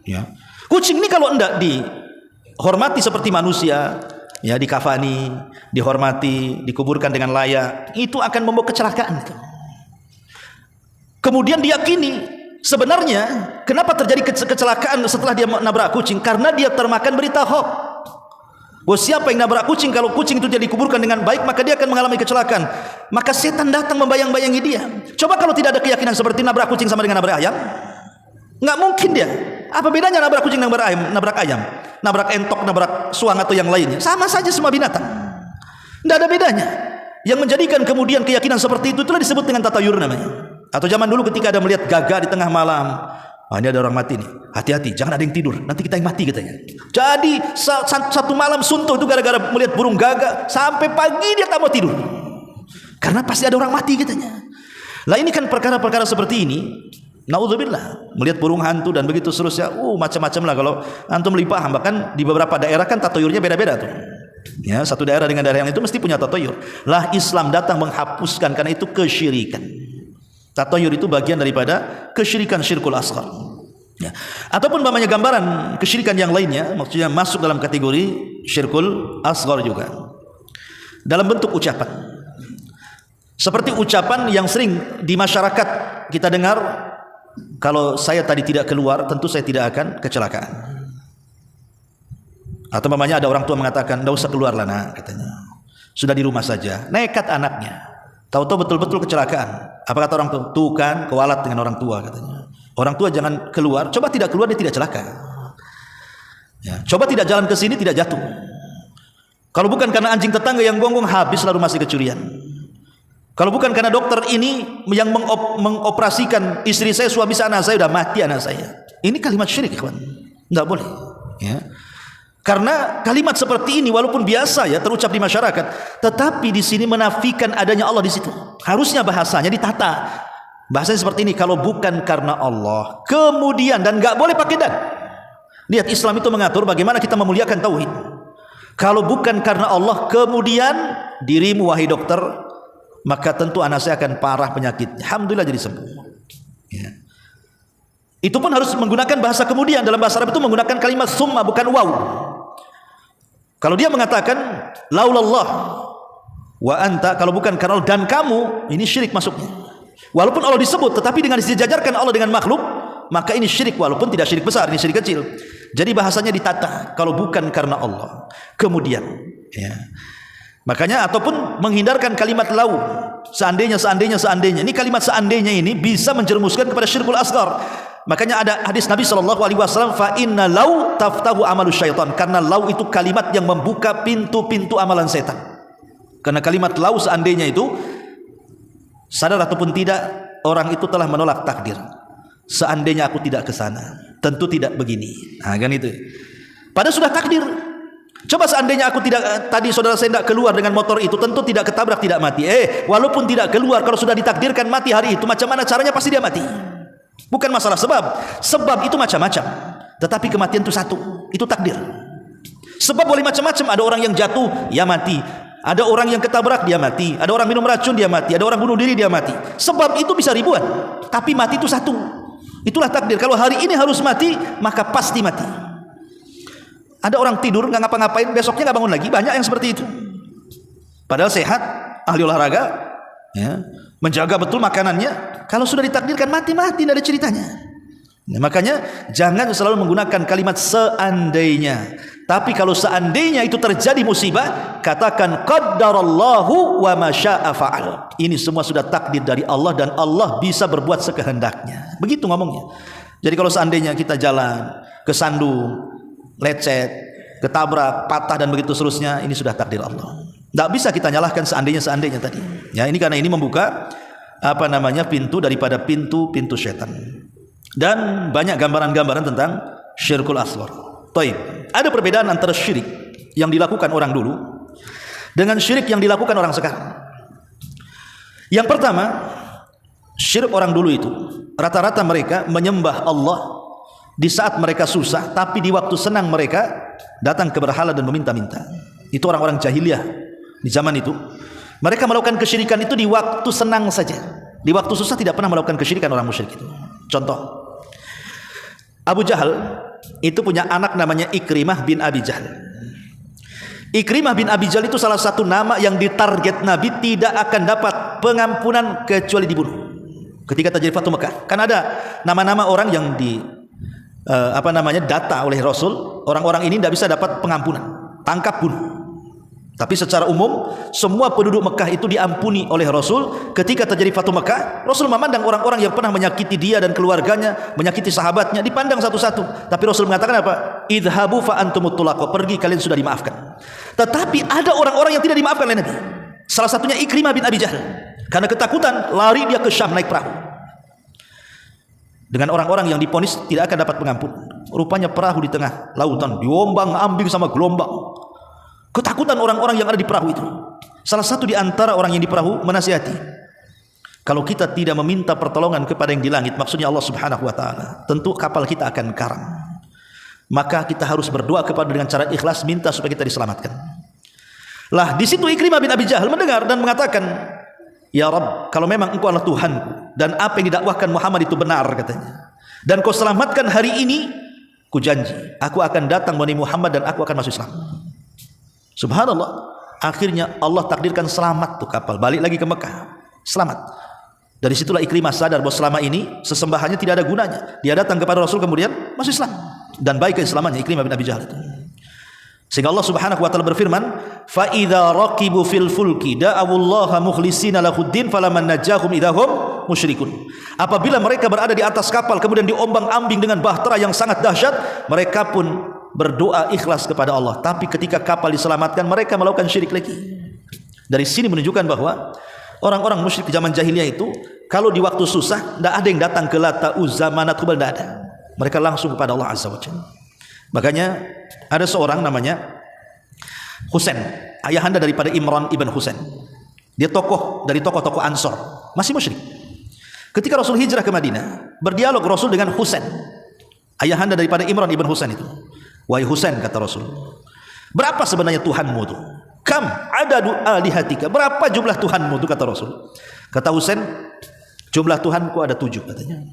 Ya. Kucing ini kalau enggak dihormati seperti manusia, ya dikafani, dihormati, dikuburkan dengan layak, itu akan membawa kecelakaan. Kemudian diyakini sebenarnya kenapa terjadi kecelakaan setelah dia nabrak kucing? Karena dia termakan berita hoax. Bahwa siapa yang nabrak kucing, kalau kucing itu jadi dikuburkan dengan baik, maka dia akan mengalami kecelakaan. Maka setan datang membayang-bayangi dia. Coba kalau tidak ada keyakinan seperti nabrak kucing sama dengan nabrak ayam, nggak mungkin dia. Apa bedanya nabrak kucing dengan nabrak ayam, nabrak entok, nabrak suang atau yang lainnya? Sama saja semua binatang. Tidak ada bedanya. Yang menjadikan kemudian keyakinan seperti itu itulah disebut dengan tatayur namanya. Atau zaman dulu ketika ada melihat gagak di tengah malam, ini ada orang mati nih, hati-hati jangan ada yang tidur, nanti kita yang mati katanya. Jadi satu malam suntuk itu gara-gara melihat burung gagak, sampai pagi dia tak mau tidur karena pasti ada orang mati katanya. Lah ini kan perkara-perkara seperti ini, naudzubillah, melihat burung hantu dan begitu seterusnya, macam-macam lah. Kalau antum lebih paham, bahkan di beberapa daerah kan tatoyurnya beda-beda tuh. Ya, satu daerah dengan daerah yang itu mesti punya tatoyur. Lah Islam datang menghapuskan karena itu kesyirikan. Tatoyur itu bagian daripada kesyirikan syirkul asghar. Ya. Ataupun namanya gambaran kesyirikan yang lainnya, maksudnya masuk dalam kategori syirkul asghar juga. Dalam bentuk ucapan. Seperti ucapan yang sering di masyarakat kita dengar, kalau saya tadi tidak keluar, tentu saya tidak akan kecelakaan. Atau mamanya ada orang tua mengatakan, "Tidak usah keluar lah nak," katanya. "Sudah di rumah saja." Nekat anaknya. Tahu-tahu betul-betul kecelakaan. Apa kata orang tua? Tuh kan kewalat dengan orang tua katanya. Orang tua jangan keluar. Coba tidak keluar dia tidak celaka. Ya. Coba tidak jalan ke sini tidak jatuh. Kalau bukan karena anjing tetangga yang gonggong, habis lalu masih kecurian. Kalau bukan karena dokter ini yang mengoperasikan istri saya, suami saya, anak saya, sudah mati anak saya. Ini kalimat syirik kawan. Tidak boleh. Ya. Karena kalimat seperti ini walaupun biasa ya terucap di masyarakat, tetapi di sini menafikan adanya Allah di situ. Harusnya bahasanya ditata. Bahasanya seperti ini, kalau bukan karena Allah, kemudian, dan nggak boleh pakai dan. Lihat Islam itu mengatur bagaimana kita memuliakan tauhid. Kalau bukan karena Allah, kemudian dirimu wahai dokter, maka tentu anak saya akan parah penyakitnya. Alhamdulillah jadi sembuh. Ya. Itu pun harus menggunakan bahasa kemudian. Dalam bahasa Arab itu menggunakan kalimat summa, bukan waw. Kalau dia mengatakan laulallah wa anta, kalau bukan karena Allah dan kamu, ini syirik masuknya. Walaupun Allah disebut, tetapi dengan disejajarkan Allah dengan makhluk, maka ini syirik, walaupun tidak syirik besar, ini syirik kecil. Jadi bahasanya ditata kalau bukan karena Allah. Kemudian ya, makanya ataupun menghindarkan kalimat lau, seandainya. Ini kalimat seandainya ini bisa menjerumuskan kepada syirkul asghar. Makanya ada hadis Nabi SAW, fa inna lau taftahu amalu syaitan, karena lau itu kalimat yang membuka pintu-pintu amalan setan. Karena kalimat lau seandainya itu, sadar ataupun tidak, orang itu telah menolak takdir. Seandainya aku tidak ke sana, tentu tidak begini. Nah, kan itu. Padahal sudah takdir. Coba seandainya aku tidak, tadi saudara saya tidak keluar dengan motor itu, tentu tidak ketabrak, tidak mati. Walaupun tidak keluar, kalau sudah ditakdirkan mati hari itu, macam mana caranya, pasti dia mati. Bukan masalah sebab. Sebab itu macam-macam, tetapi kematian itu satu, itu takdir. Sebab boleh macam-macam. Ada orang yang jatuh, ya mati. Ada orang yang ketabrak, dia mati. Ada orang minum racun, dia mati. Ada orang bunuh diri, dia mati. Sebab itu bisa ribuan, tapi mati itu satu. Itulah takdir. Kalau hari ini harus mati, maka pasti mati. Ada orang tidur nggak ngapa-ngapain, besoknya nggak bangun lagi. Banyak yang seperti itu. Padahal sehat, ahli olahraga, ya, menjaga betul makanannya. Kalau sudah ditakdirkan mati, tidak ada ceritanya. Nah, makanya jangan selalu menggunakan kalimat seandainya. Tapi kalau seandainya itu terjadi musibah, katakan qaddarallahu wa ma syaa fa'al. Ini semua sudah takdir dari Allah, dan Allah bisa berbuat sekehendaknya. Begitu ngomongnya. Jadi kalau seandainya kita jalan kesandung, lecet, ketabrak, patah dan begitu seterusnya, ini sudah takdir Allah. Tidak bisa kita nyalahkan seandainya tadi. Ya, ini karena ini membuka pintu daripada pintu-pintu syaitan. Dan banyak gambaran-gambaran tentang syirkul asghar. Taib. Ada perbedaan antara syirik yang dilakukan orang dulu dengan syirik yang dilakukan orang sekarang. Yang pertama, syirik orang dulu itu rata-rata mereka menyembah Allah di saat mereka susah, tapi di waktu senang mereka datang ke berhala dan meminta-minta. Itu orang-orang jahiliyah di zaman itu. Mereka melakukan kesyirikan itu di waktu senang saja. Di waktu susah tidak pernah melakukan kesyirikan orang musyrik itu. Contoh, Abu Jahal itu punya anak namanya Ikrimah bin Abi Jahal. Ikrimah bin Abi Jahal itu salah satu nama yang ditarget Nabi tidak akan dapat pengampunan kecuali dibunuh ketika terjadi Fatu Mekah. Kan ada nama-nama orang yang data oleh Rasul, orang-orang ini tidak bisa dapat pengampunan, tangkap bunuh. Tapi secara umum semua penduduk Mekah itu diampuni oleh Rasul. Ketika terjadi Fatu Mekah, Rasul memandang orang-orang yang pernah menyakiti dia dan keluarganya, menyakiti sahabatnya, dipandang satu-satu. Tapi Rasul mengatakan apa? Idhabu fa antumut tulaqa, pergi kalian sudah dimaafkan. Tetapi ada orang-orang yang tidak dimaafkan oleh Nabi. Salah satunya Ikrimah bin Abi Jahal. Karena ketakutan, lari dia ke Syam naik perahu. Dengan orang-orang yang diponis tidak akan dapat pengampunan. Rupanya perahu di tengah lautan, diombang-ambing sama gelombang. Ketakutan orang-orang yang ada di perahu itu. Salah satu di antara orang yang di perahu menasihati, kalau kita tidak meminta pertolongan kepada yang di langit, maksudnya Allah Subhanahu wa taala, tentu kapal kita akan karam. Maka kita harus berdoa kepada dengan cara ikhlas, minta supaya kita diselamatkan. Lah di situ Ikrimah bin Abi Jahal mendengar dan mengatakan, "Ya Rabb, kalau memang Engkau adalah Tuhanku dan apa yang didakwahkan Muhammad itu benar," katanya, "dan Kau selamatkan hari ini, ku janji aku akan datang menemui Muhammad dan aku akan masuk Islam." Subhanallah, akhirnya Allah takdirkan selamat tuh kapal, balik lagi ke Mekah, selamat. Dari situlah Ikrimah sadar bahwa selama ini sesembahannya tidak ada gunanya. Dia datang kepada Rasul kemudian masuk Islam, dan baik keislamannya Ikrimah bin Abi Jahal itu. Sehingga Allah Subhanahu wa taala berfirman, "Fa idza raqibu fil fulki da'awullaha mukhlishina lahuddin falaman najahum idahum musyrikun." Apabila mereka berada di atas kapal kemudian diombang-ambing dengan bahtera yang sangat dahsyat, mereka pun berdoa ikhlas kepada Allah. Tapi ketika kapal diselamatkan, mereka melakukan syirik lagi. Dari sini menunjukkan bahwa orang-orang musyrik di zaman jahiliyah itu, kalau di waktu susah, tidak ada yang datang ke Lata, Uzza, Manat, Hubal, tidak ada. Mereka langsung kepada Allah Azza wa Jalla. Makanya ada seorang namanya Husain, ayahanda daripada Imran ibn Husain. Dia tokoh dari tokoh-tokoh Ansor, masih musyrik. Ketika Rasul hijrah ke Madinah, berdialog Rasul dengan Husain, ayahanda daripada Imran ibn Husain itu. "Wahai Husain," kata Rasul, "berapa sebenarnya Tuhanmu itu? Kam adadu alihatika, berapa jumlah Tuhanmu itu?" kata Rasul. Kata Husain, "Jumlah Tuhanku ada 7," katanya.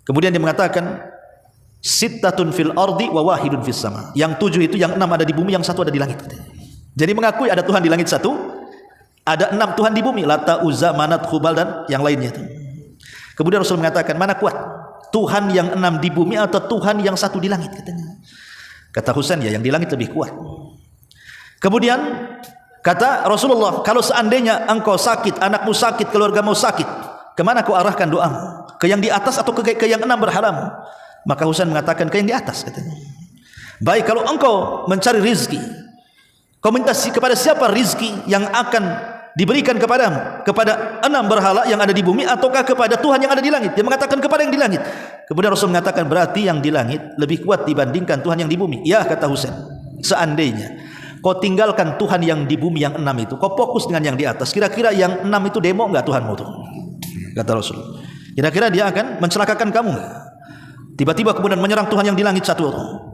Kemudian dia mengatakan, "Sittatun fil ardi wa wahidun fis sama." Yang 7 itu, yang 6 ada di bumi, yang 1 ada di langit, katanya. Jadi mengakui ada Tuhan di langit 1, ada 6 Tuhan di bumi, Lata, Uzza, Manat, Hubal dan yang lainnya itu. Kemudian Rasul mengatakan, "Mana kuat? Tuhan yang 6 di bumi atau Tuhan yang 1 di langit katanya. Kata Husain, ya yang di langit lebih kuat. Kemudian kata Rasulullah, kalau seandainya engkau sakit, anakmu sakit, keluargamu sakit, kemana kau arahkan doamu? Ke yang di atas atau ke yang 6 berhalamu? Maka Husain mengatakan ke yang di atas katanya. Baik, kalau engkau mencari rizki, kau minta kepada siapa rizki yang akan diberikan kepadamu? Kepada 6 berhala yang ada di bumi ataukah kepada Tuhan yang ada di langit? Dia mengatakan kepada yang di langit. Kemudian Rasul mengatakan, berarti yang di langit lebih kuat dibandingkan Tuhan yang di bumi. Ya, kata Husain, seandainya kau tinggalkan Tuhan yang di bumi yang 6 itu, kau fokus dengan yang di atas, kira-kira yang 6 itu demo enggak Tuhanmu tuh? Kata Rasul, kira-kira dia akan mencelakakan kamu enggak? Tiba-tiba kemudian menyerang Tuhan yang di langit 1.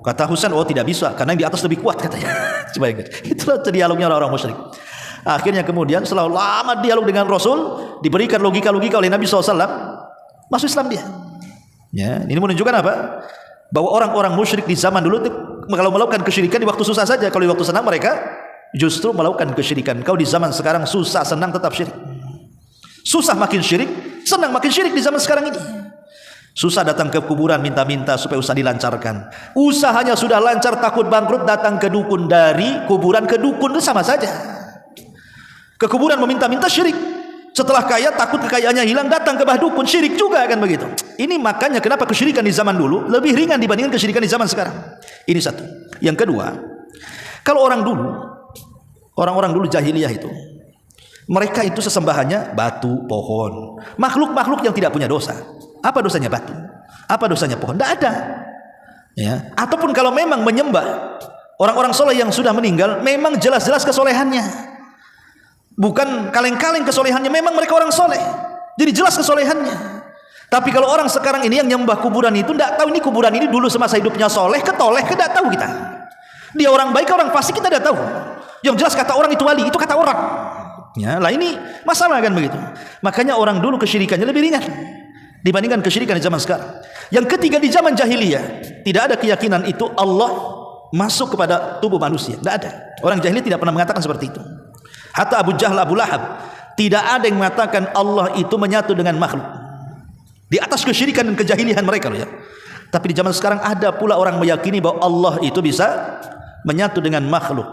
Kata Husain, oh tidak bisa, karena yang di atas lebih kuat katanya. Coba ingat, itulah dialognya orang-orang musyrik. Akhirnya kemudian setelah lama dialog dengan Rasul, diberikan logika-logika oleh Nabi SAW, masuk Islam dia. Ya, ini menunjukkan apa? Bahwa orang-orang musyrik di zaman dulu kalau melakukan kesyirikan di waktu susah saja, kalau di waktu senang mereka justru melakukan kesyirikan. Kau di zaman sekarang susah senang tetap syirik. Susah makin syirik, senang makin syirik di zaman sekarang ini. Susah datang ke kuburan minta-minta supaya usaha dilancarkan. Usahanya sudah lancar takut bangkrut, datang ke dukun, dari kuburan ke dukun itu sama saja. Ke kuburan meminta-minta syirik. Setelah kaya takut kekayaannya hilang, datang ke bah dukun, syirik juga kan begitu. Ini makanya kenapa kesyirikan di zaman dulu lebih ringan dibandingkan kesyirikan di zaman sekarang. Ini satu. Yang kedua, kalau orang-orang dulu jahiliyah itu, mereka itu sesembahannya batu, pohon, makhluk-makhluk yang tidak punya dosa. Apa dosanya batu? Apa dosanya pohon? Tidak ada. Ya. Ataupun kalau memang menyembah orang-orang soleh yang sudah meninggal, memang jelas-jelas kesolehannya, bukan kaleng-kaleng kesolehannya. Memang mereka orang soleh, jadi jelas kesolehannya. Tapi kalau orang sekarang ini yang nyembah kuburan itu, tidak tahu ini kuburan ini dulu semasa hidupnya soleh, ketoleh, tidak tahu kita. Dia orang baik, orang fasik, kita tidak tahu. Yang jelas kata orang itu wali, itu kata orang. Ya, lah ini masalah kan begitu. Makanya orang dulu kesyirikannya lebih ringan dibandingkan kesyirikan di zaman sekarang. Yang ketiga, di zaman jahiliyah tidak ada keyakinan itu Allah masuk kepada tubuh manusia. Tidak ada. Orang jahiliyah tidak pernah mengatakan seperti itu. Hatta Abu Jahal, Abu Lahab, tidak ada yang mengatakan Allah itu menyatu dengan makhluk. Di atas kesyirikan dan kejahilian mereka loh ya. Tapi di zaman sekarang ada pula orang meyakini bahwa Allah itu bisa menyatu dengan makhluk.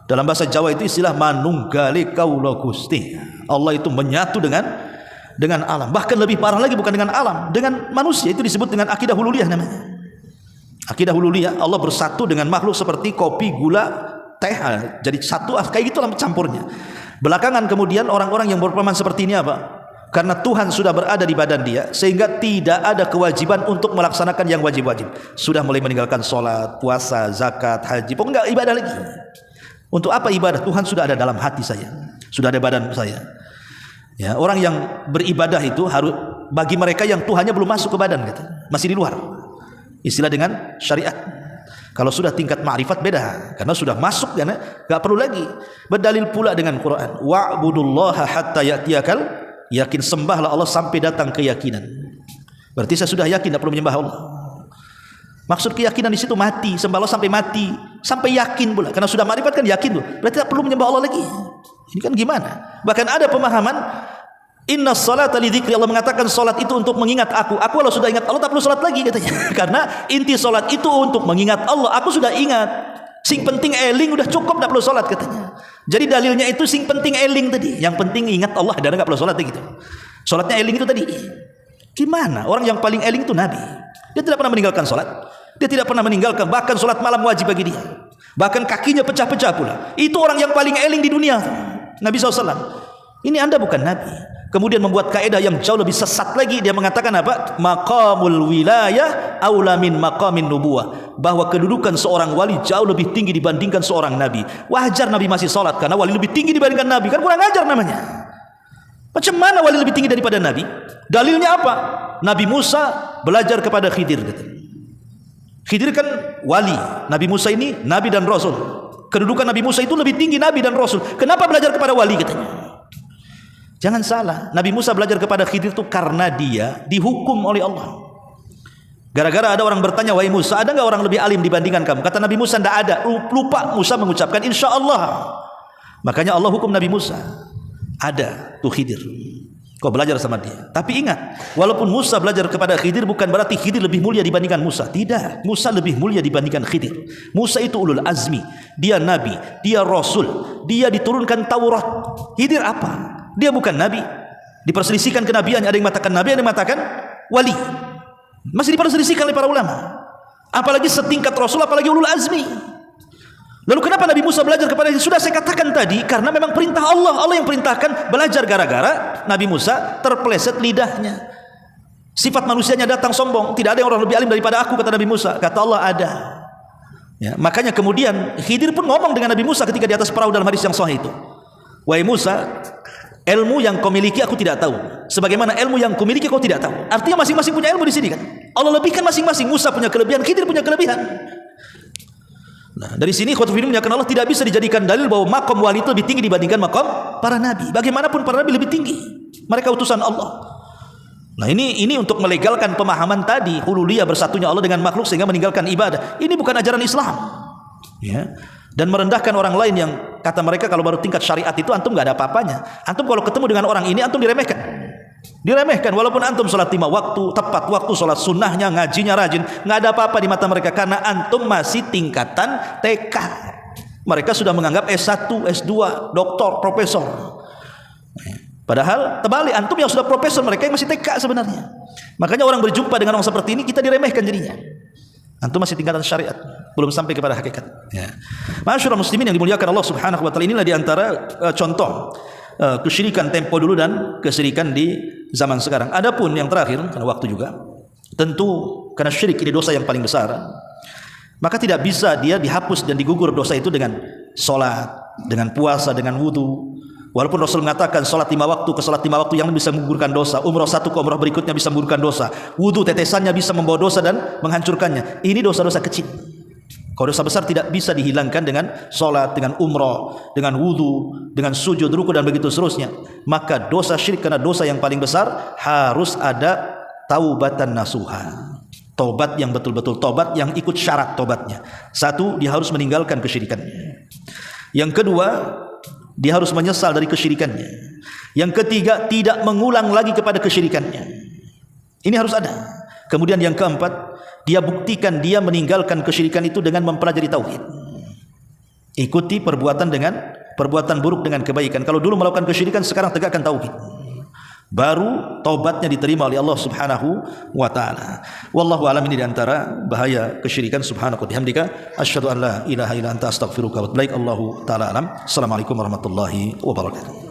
Dalam bahasa Jawa itu istilah manunggali kaula Gusti. Allah itu menyatu dengan alam. Bahkan lebih parah lagi, bukan dengan alam, dengan manusia. Itu disebut dengan akidah hululiyah namanya. Akidah hululiyah, Allah bersatu dengan makhluk seperti kopi, gula, teh, jadi satu, kayak gitu campurnya. Belakangan kemudian orang-orang yang berpemahaman seperti ini apa? Karena Tuhan sudah berada di badan dia, sehingga tidak ada kewajiban untuk melaksanakan yang wajib-wajib. Sudah mulai meninggalkan sholat, puasa, zakat, haji, pokoknya enggak ibadah lagi. Untuk apa ibadah? Tuhan sudah ada dalam hati saya, sudah ada badan saya. Ya, orang yang beribadah itu harus bagi mereka yang Tuhannya belum masuk ke badan gitu. Masih di luar. Istilah dengan syariat. Kalau sudah tingkat ma'rifat beda, karena sudah masuk karena enggak perlu lagi. Berdalil pula dengan Quran, wa'budullaha hatta ya'tiyakal yakin, sembahlah Allah sampai datang keyakinan. Berarti saya sudah yakin tidak perlu menyembah Allah. Maksud keyakinan di situ mati, sembah Allah sampai mati, sampai yakin pula. Karena sudah ma'rifat kan yakin tuh. Berarti tidak perlu menyembah Allah lagi. Ini kan gimana? Bahkan ada pemahaman inna salata li dzikri, Allah mengatakan salat itu untuk mengingat aku. Aku kalau sudah ingat Allah tak perlu salat lagi katanya. Karena inti salat itu untuk mengingat Allah. Aku sudah ingat. Sing penting eling udah cukup, tak perlu salat katanya. Jadi dalilnya itu sing penting eling tadi. Yang penting ingat Allah dan enggak perlu salat gitu. Salatnya eling itu tadi. Gimana? Orang yang paling eling itu Nabi. Dia tidak pernah meninggalkan salat. Dia tidak pernah meninggalkan, bahkan salat malam wajib bagi dia. Bahkan kakinya pecah-pecah pula. Itu orang yang paling eling di dunia, Nabi SAW. Ini anda bukan Nabi. Kemudian membuat kaidah yang jauh lebih sesat lagi. Dia mengatakan apa? Maqamul wilayah aula min maqamin nubuwah. Bahwa kedudukan seorang wali jauh lebih tinggi dibandingkan seorang Nabi. Wajar Nabi masih salat karena wali lebih tinggi dibandingkan Nabi. Kan kurang ajar namanya. Macam mana wali lebih tinggi daripada Nabi? Dalilnya apa? Nabi Musa belajar kepada Khidir. Khidir kan wali. Nabi Musa ini Nabi dan Rasul. Kedudukan Nabi Musa itu lebih tinggi Nabi dan Rasul. Kenapa belajar kepada wali katanya? Jangan salah. Nabi Musa belajar kepada Khidir itu karena dia dihukum oleh Allah. Gara-gara ada orang bertanya, wahai Musa, ada nggak orang lebih alim dibandingkan kamu? Kata Nabi Musa, tidak ada. Lupa Musa mengucapkan insya Allah. Makanya Allah hukum Nabi Musa. Ada tuh Khidir. Kau belajar sama dia. Tapi ingat, walaupun Musa belajar kepada Khidir, bukan berarti Khidir lebih mulia dibandingkan Musa. Tidak, Musa lebih mulia dibandingkan Khidir. Musa itu ulul azmi, dia nabi, dia rasul, dia diturunkan Taurat. Khidir apa? Dia bukan nabi. Diperselisihkan kenabiannya, ada yang mengatakan nabi, ada yang mengatakan wali. Masih diperselisihkan oleh para ulama. Apalagi setingkat rasul, apalagi ulul azmi. Lalu kenapa Nabi Musa belajar kepada dia? Sudah saya katakan tadi, karena memang perintah Allah. Allah yang perintahkan belajar, gara-gara Nabi Musa terpeleset lidahnya. Sifat manusianya datang sombong. Tidak ada yang orang lebih alim daripada aku, kata Nabi Musa. Kata Allah, ada. Ya, makanya kemudian Khidir pun ngomong dengan Nabi Musa ketika di atas perahu dalam hadis yang sahih itu. Wahai Musa, ilmu yang kau miliki aku tidak tahu, sebagaimana ilmu yang kau miliki kau tidak tahu. Artinya masing-masing punya ilmu di sini kan. Allah lebihkan masing-masing. Musa punya kelebihan, Khidir punya kelebihan. Nah, dari sini khotbah ini Allah tidak bisa dijadikan dalil bahwa makom wali itu lebih tinggi dibandingkan makom para nabi. Bagaimanapun para nabi lebih tinggi. Mereka utusan Allah. Nah, ini untuk melegalkan pemahaman tadi, hululiyah bersatunya Allah dengan makhluk sehingga meninggalkan ibadah. Ini bukan ajaran Islam. Ya. Dan merendahkan orang lain yang kata mereka kalau baru tingkat syariat itu antum enggak ada apa-apanya. Antum kalau ketemu dengan orang ini antum diremehkan. Diremehkan walaupun antum sholat 5 waktu, tepat waktu sholat sunnahnya, ngajinya rajin, nggak ada apa-apa di mata mereka karena antum masih tingkatan TK. Mereka sudah menganggap S1, S2, doktor, profesor. Padahal terbalik, antum yang sudah profesor, mereka yang masih TK sebenarnya. Makanya orang berjumpa dengan orang seperti ini kita diremehkan jadinya. Antum masih tingkatan syariat, belum sampai kepada hakikat. Ya. Masyaallah muslimin yang dimuliakan Allah Subhanahu wa taala, inilah di antara contoh kesyirikan tempo dulu dan kesyirikan di zaman sekarang. Adapun yang terakhir, karena waktu juga, tentu karena syirik ini dosa yang paling besar, maka tidak bisa dia dihapus dan digugur dosa itu dengan sholat, dengan puasa, dengan wudu. Walaupun Rasul mengatakan sholat 5 waktu ke sholat 5 waktu yang bisa menggugurkan dosa, umrah satu ke umrah berikutnya bisa menggugurkan dosa, wudu tetesannya bisa membawa dosa dan menghancurkannya. Ini dosa-dosa kecil. Kalau dosa besar tidak bisa dihilangkan dengan sholat, dengan umrah, dengan wudu, dengan sujud, ruku dan begitu seterusnya. Maka dosa syirik karena dosa yang paling besar harus ada taubatan nasuha. Tobat yang betul-betul tobat yang ikut syarat tobatnya. Satu, dia harus meninggalkan kesyirikannya. Yang kedua, dia harus menyesal dari kesyirikannya. Yang ketiga, tidak mengulang lagi kepada kesyirikannya. Ini harus ada. Kemudian yang keempat, dia buktikan dia meninggalkan kesyirikan itu dengan mempelajari tauhid. Ikuti perbuatan buruk dengan kebaikan. Kalau dulu melakukan kesyirikan, sekarang tegakkan tauhid. Baru taubatnya diterima oleh Allah Subhanahu wa taala. Wallahu a'lam. Ini di antara bahaya kesyirikan. Subhanaka wa bihamdika asyhadu an la ilaha illa anta astaghfiruka wa atubu ilaik. Allahu taala alam. Assalamualaikum warahmatullahi wabarakatuh.